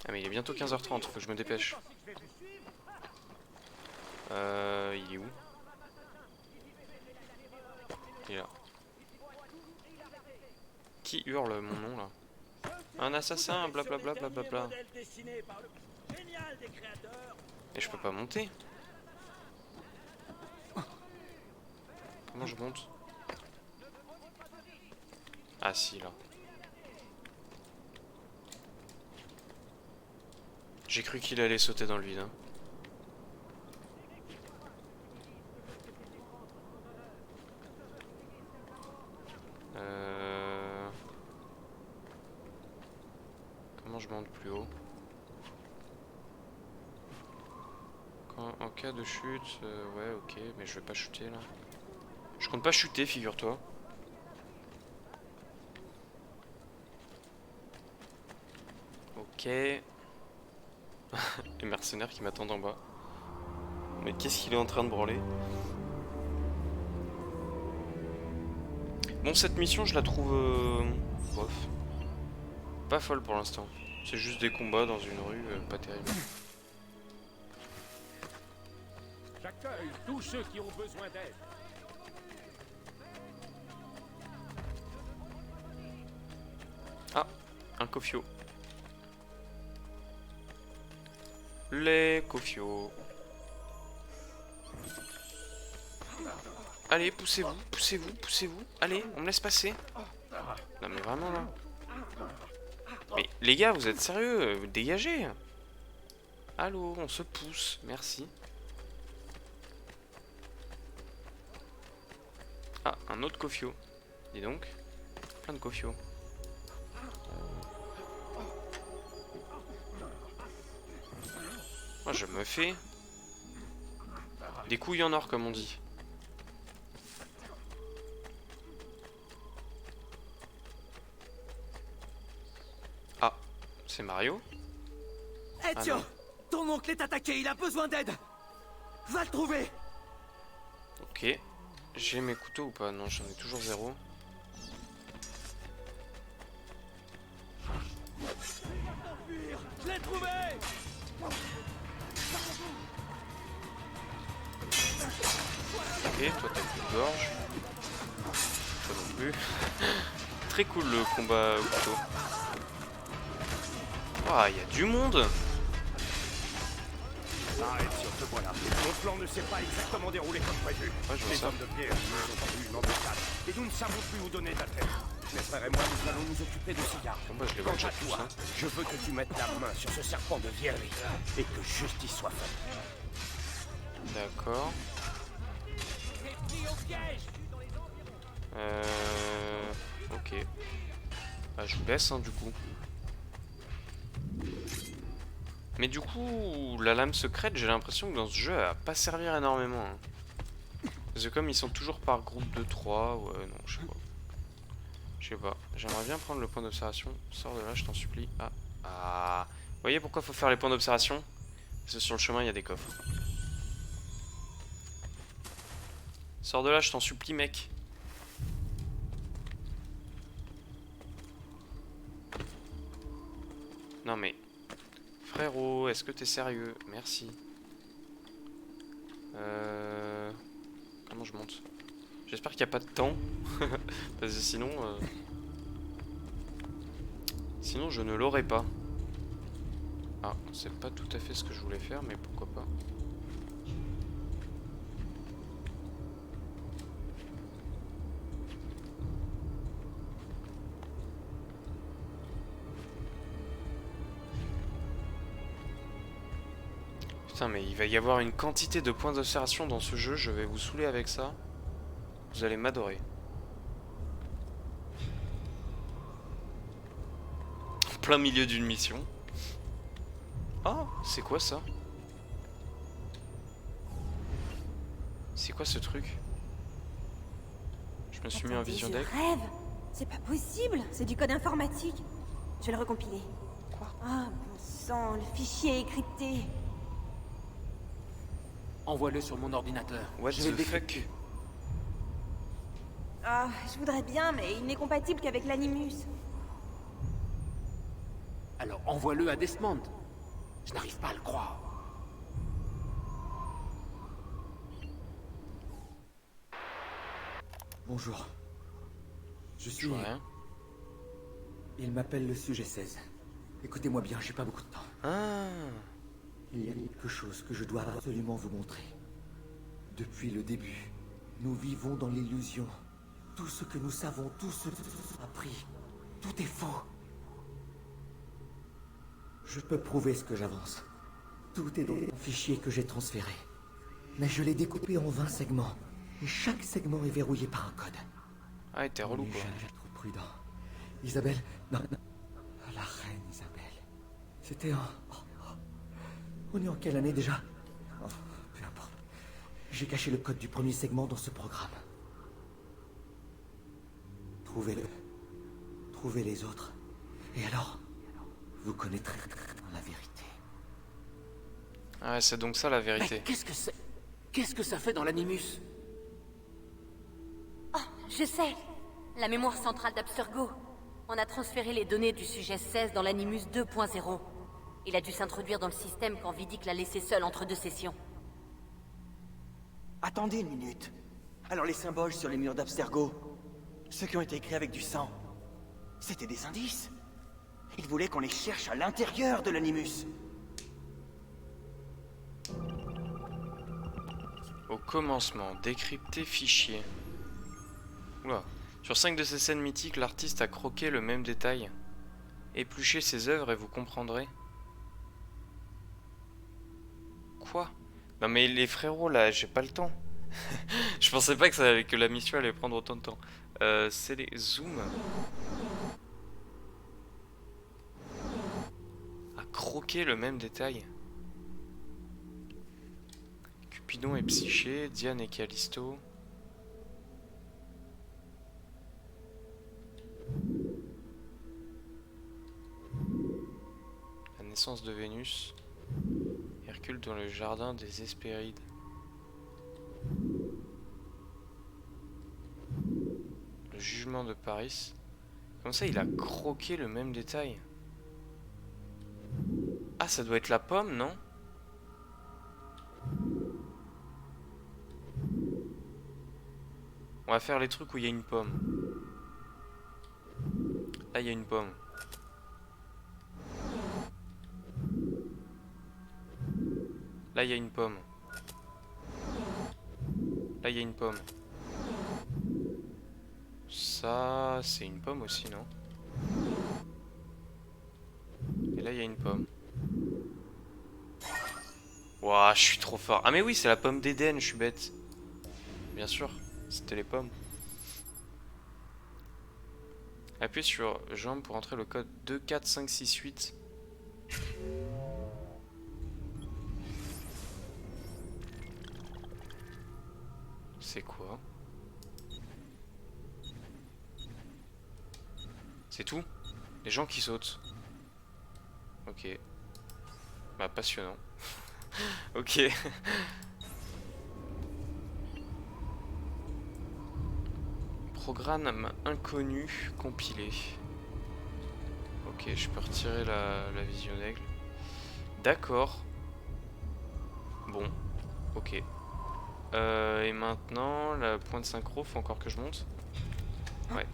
Ah, mais il est bientôt 15h30, faut que je me dépêche. Il est où? Il est là. Qui hurle mon nom là? Un assassin, blablabla, blablabla. Et je peux pas monter. Comment je monte? Ah si, là. J'ai cru qu'il allait sauter dans le vide. Hein. Comment je monte plus haut? En cas de chute, ouais, ok, mais je vais pas chuter là. Je compte pas chuter, figure-toi. Ok. Les mercenaires qui m'attendent en bas. Mais qu'est-ce qu'il est en train de branler? Bon, cette mission, je la trouve... bof. Pas folle pour l'instant. C'est juste des combats dans une rue, pas terrible. J'accueille tous ceux qui ont besoin d'aide. Ah, un Kofio. Les Kofios. Allez, poussez-vous, poussez-vous, poussez-vous. Allez, on me laisse passer. Non mais vraiment là. Mais les gars, vous êtes sérieux? Dégagez. Allô, on se pousse, merci. Ah, un autre Kofio. Dis donc, plein de Kofio. Moi, je me fais des couilles en or, comme on dit. Ah, c'est Mario? Ezio, ton oncle est attaqué, il a besoin d'aide. Va le trouver. Ok. J'ai mes couteaux ou pas? Non, j'en ai toujours 0. Je l'ai trouvé. Ok, toi t'as plus de gorge. Toi non plus. Très cool le combat au couteau. Ah, il y a du monde. Arrête, sur te voilà. Mon plan ne s'est pas exactement déroulé comme prévu. Ouais, je vois Les ça. hommes de pierre nous ont tendu une embuscade. Et nous ne savons plus où donner de la tête. Mes frères et moi, nous allons nous occuper de Sigard. Bon bah je les Quant vois à tous, toi, hein. je veux que tu mettes la main sur ce serpent de vierge et que justice soit faite. D'accord. Ok. Bah je vous laisse hein du coup. Mais du coup, la lame secrète, j'ai l'impression que dans ce jeu, elle va pas servir énormément. Hein. Parce que comme ils sont toujours par groupe de 3, ouais, non, je sais pas. Je sais pas. J'aimerais bien prendre le point d'observation. Sors de là, je t'en supplie. Ah. Ah. Vous voyez pourquoi faut faire les points d'observation? Parce que sur le chemin, il y a des coffres. Sors de là, je t'en supplie, mec. Non mais... Frérot, est-ce que t'es sérieux? Merci. Comment je monte? J'espère qu'il n'y a pas de temps. Parce que sinon... Sinon je ne l'aurais pas. Ah, c'est pas tout à fait ce que je voulais faire, mais pourquoi pas. Putain, mais il va y avoir une quantité de points d'observation dans ce jeu, je vais vous saouler avec ça. Vous allez m'adorer. En plein milieu d'une mission. Ah, c'est quoi ça? C'est quoi ce truc? Je me suis mis en vision deck. Je rêve. C'est pas possible. C'est du code informatique. Je vais le recompiler. Quoi? Ah, bon sang, le fichier est crypté. Envoie-le sur mon ordinateur. What Je vais le the fuck? décrypter. Ah, je voudrais bien, mais il n'est compatible qu'avec l'Animus. Alors envoie-le à Desmond. Je n'arrive pas à le croire. Bonjour. Je suis... Je vois rien. Il m'appelle le sujet 16. Écoutez-moi bien, j'ai pas beaucoup de temps. Ah. Il y a quelque chose que je dois absolument vous montrer. Depuis le début, nous vivons dans l'illusion. Tout ce que nous savons, tout ce que nous avons appris, tout est faux. Je peux prouver ce que j'avance. Tout est dans un fichier que j'ai transféré. Mais je l'ai découpé en 20 segments. Et chaque segment est verrouillé par un code. Ah, t'es relou quoi. Jamais trop prudent. Isabelle... Non, non. La reine Isabelle. C'était en... On est en quelle année déjà? Oh, peu importe. J'ai caché le code du premier segment dans ce programme. Trouvez-le. Trouvez les autres. Et alors, vous connaîtrez la vérité. Ah, ouais, c'est donc ça la vérité. Mais qu'est-ce que c'est? Qu'est-ce que ça fait dans l'Animus? Oh, je sais. La mémoire centrale d'Abstergo. On a transféré les données du sujet 16 dans l'Animus 2.0. Il a dû s'introduire dans le système quand Vidic l'a laissé seul entre deux sessions. Attendez une minute. Alors les symboles sur les murs d'Abstergo, ceux qui ont été écrits avec du sang, c'était des indices. Il voulait qu'on les cherche à l'intérieur de l'Animus. Au commencement, décrypter fichier. Oula. Sur 5 de ces scènes mythiques, l'artiste a croqué le même détail. Épluchez ses œuvres et vous comprendrez. Quoi? Non mais les frérots là, j'ai pas le temps. Je pensais pas que la mission allait prendre autant de temps. C'est les zooms. A croquer le même détail. Cupidon et Psyché, Diane et Callisto. La naissance de Vénus. Hercule dans le jardin des Hespérides. Le jugement de Paris. Comme ça, il a croqué le même détail. Ah, ça doit être la pomme, non? On va faire les trucs où il y a une pomme. Là, il y a une pomme. Là, il y a une pomme. Là, il y a une pomme. Ça, c'est une pomme aussi, non? Et là, il y a une pomme. Ouah, je suis trop fort. Ah mais oui, c'est la pomme d'Éden, je suis bête. Bien sûr, c'était les pommes. Appuyez sur jambe pour entrer le code 24568. C'est quoi? C'est tout? Les gens qui sautent. Ok. Bah passionnant. Ok. Programme inconnu compilé. Ok. Ok, je peux retirer la vision d'aigle. D'accord. Bon, ok. Et maintenant, la pointe synchro, faut encore que je monte. Ouais.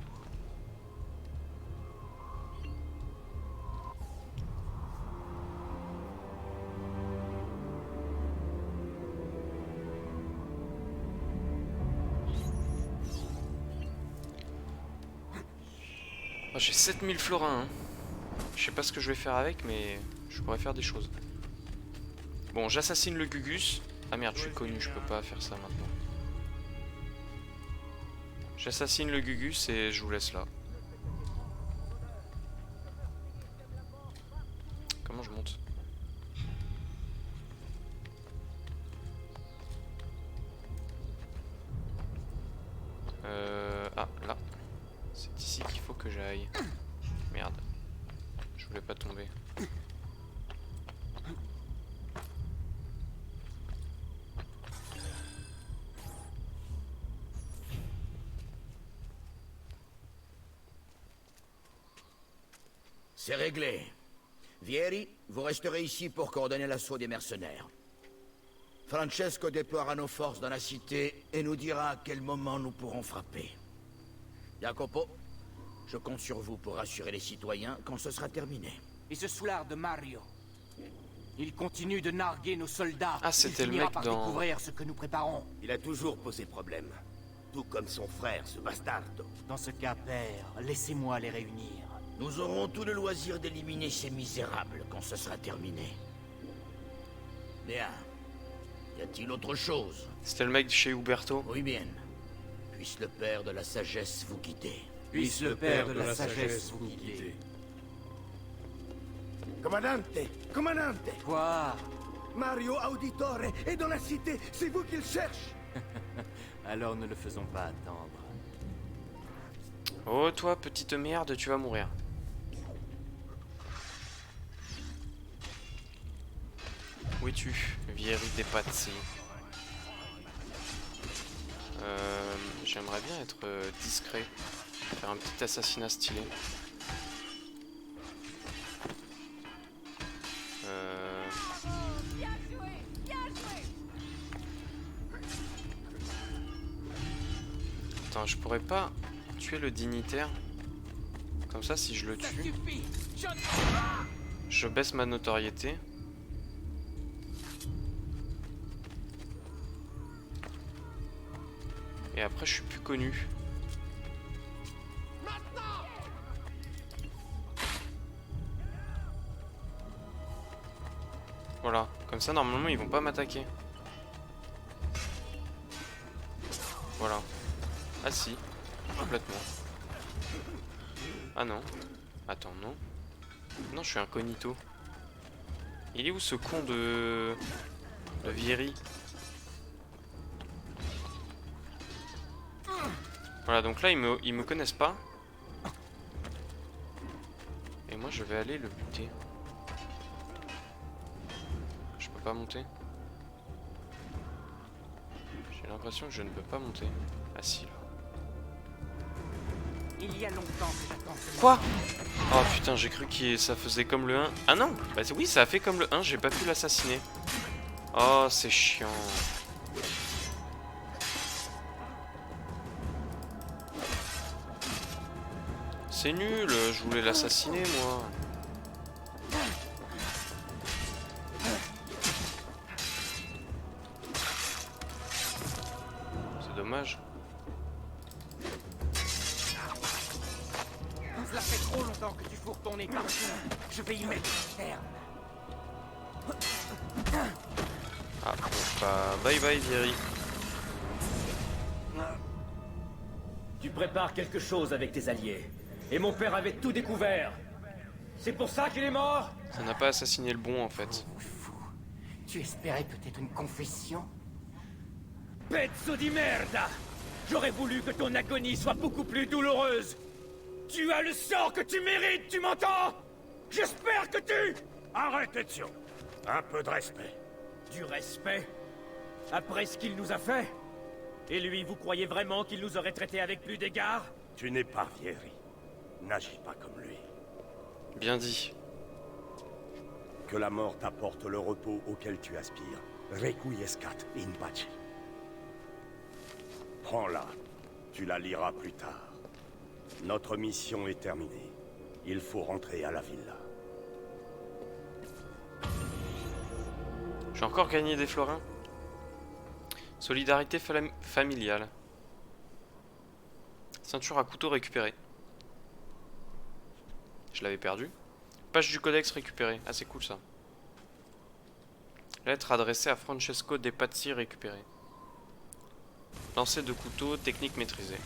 Oh, j'ai 7000 florins. Hein. Je sais pas ce que je vais faire avec, mais je pourrais faire des choses. Bon, j'assassine le Gugus. Ah merde, je suis connu, je peux pas faire ça maintenant. J'assassine le Gugus et je vous laisse là. Comment je monte? Ah, là. C'est ici qu'il faut que j'aille. Merde. Je voulais pas tomber. C'est réglé. Vieri, vous resterez ici pour coordonner l'assaut des mercenaires. Francesco déploiera nos forces dans la cité et nous dira à quel moment nous pourrons frapper. Jacopo, je compte sur vous pour rassurer les citoyens quand ce sera terminé. Et ce soulard de Mario. Il continue de narguer nos soldats. Ah, c'était Il le finira mec par dans... découvrir ce que nous préparons. Il a toujours posé problème. Tout comme son frère, ce bastardo. Dans ce cas, père, laissez-moi les réunir. Nous aurons tout le loisir d'éliminer ces misérables quand ce sera terminé. Bien. Y a-t-il autre chose? C'était le mec de chez Uberto? Oui bien. Puisse le père de la sagesse vous guider. Puisse le père de la sagesse vous guider. Commandante! Commandante! Quoi? Mario Auditore est dans la cité, c'est vous qu'il cherche! Alors ne le faisons pas attendre. Oh toi, petite merde, tu vas mourir. Où es-tu, vieillerie des pâtes? J'aimerais bien être discret. Faire un petit assassinat stylé. Attends, je pourrais pas tuer le dignitaire. Comme ça, si je le tue, je baisse ma notoriété. Et après, je suis plus connu. Voilà, comme ça, normalement, ils vont pas m'attaquer. Voilà. Ah si, complètement. Ah non. Attends, non. Non, je suis incognito. Il est où ce con de Vieri? Voilà, donc là, ils me connaissent pas. Et moi, je vais aller le buter. Je peux pas monter. J'ai l'impression que je ne peux pas monter. Ah si, là. Il y a longtemps que j'attends ce Quoi? Oh putain, j'ai cru que ça faisait comme le 1. Ah non, bah oui, ça a fait comme le 1, j'ai pas pu l'assassiner. Oh, c'est chiant. C'est nul, je voulais l'assassiner moi. C'est dommage. Cela fait trop longtemps que tu fourres ton nez partout. Je vais y mettre un terme. Ah bon, bah bye bye Vieri. Tu prépares quelque chose avec tes alliés. Et mon père avait tout découvert. C'est pour ça qu'il est mort? Ça n'a pas assassiné le bon en fait. Tu espérais peut-être une confession? Pezzo di merda! J'aurais voulu que ton agonie soit beaucoup plus douloureuse. Tu as le sort que tu mérites, tu m'entends? J'espère que tu... Arrête, Ezio. Un peu de respect. Du respect? Après ce qu'il nous a fait? Et lui, vous croyez vraiment qu'il nous aurait traités avec plus d'égard? Tu n'es pas Vieri. N'agis pas comme lui. Bien dit. Que la mort t'apporte le repos auquel tu aspires. Requiescat in pace. Prends-la. Tu la liras plus tard. Notre mission est terminée. Il faut rentrer à la villa. J'ai encore gagné des florins. Solidarité familiale. Ceinture à couteau récupérée. Je l'avais perdu. Page du codex récupérée. Ah, c'est cool ça. Lettre adressée à Francesco De Pazzi récupérée. Lancer de couteau, technique maîtrisée.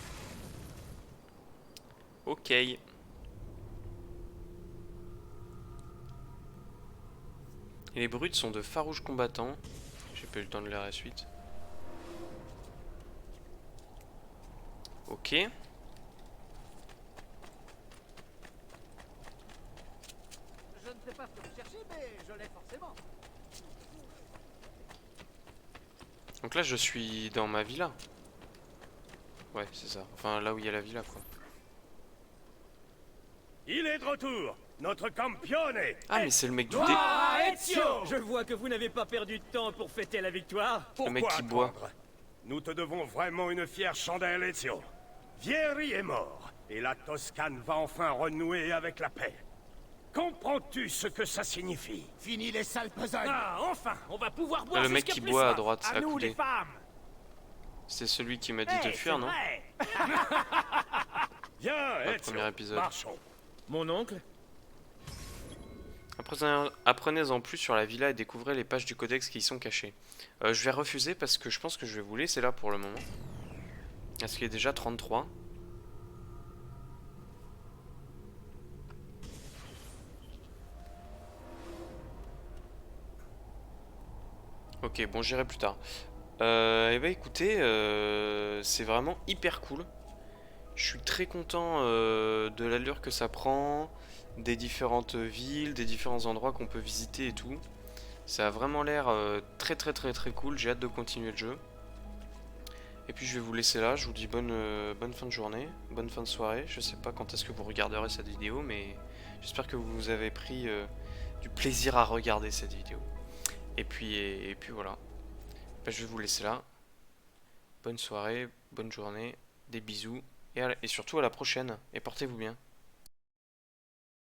Ok. Et les brutes sont de farouches combattants. J'ai pas eu le temps de lire la suite. Ok. Je ne sais pas ce que vous cherchez, mais je l'ai forcément. Donc là, je suis dans ma villa. Ouais, c'est ça. Enfin, là où il y a la villa, quoi. Il est de retour. Notre campione. Ah, mais c'est le mec du dé. Ah, Ezio! Je vois que vous n'avez pas perdu de temps pour fêter la victoire. Le mec qui boit. Nous te devons vraiment une fière chandelle, Ezio. Vieri est mort, et la Toscane va enfin renouer avec la paix. Comprends-tu ce que ça signifie? Fini les sales besognes. Ah, enfin, on va pouvoir boire Là, le mec jusqu'à qui plus boit à soif. droite, À nous, accoudé. les femmes. C'est celui qui m'a dit de fuir, non? Viens, Le Ezio, premier épisode. marchons. Mon oncle? Apprenez-en plus sur la villa et découvrez les pages du codex qui y sont cachées. Je vais refuser parce que je pense que je vais vous laisser là pour le moment. Parce qu'il est déjà 33. Ok, bon, j'irai plus tard. Et bah écoutez, c'est vraiment hyper cool. Je suis très content de l'allure que ça prend, des différentes villes, des différents endroits qu'on peut visiter et tout. Ça a vraiment l'air très cool, j'ai hâte de continuer le jeu. Et puis je vais vous laisser là, je vous dis bonne fin de journée, bonne fin de soirée. Je sais pas quand est-ce que vous regarderez cette vidéo, mais j'espère que vous avez pris du plaisir à regarder cette vidéo. Et puis voilà, bah, je vais vous laisser là. Bonne soirée, bonne journée, des bisous, et surtout à la prochaine, et portez-vous bien.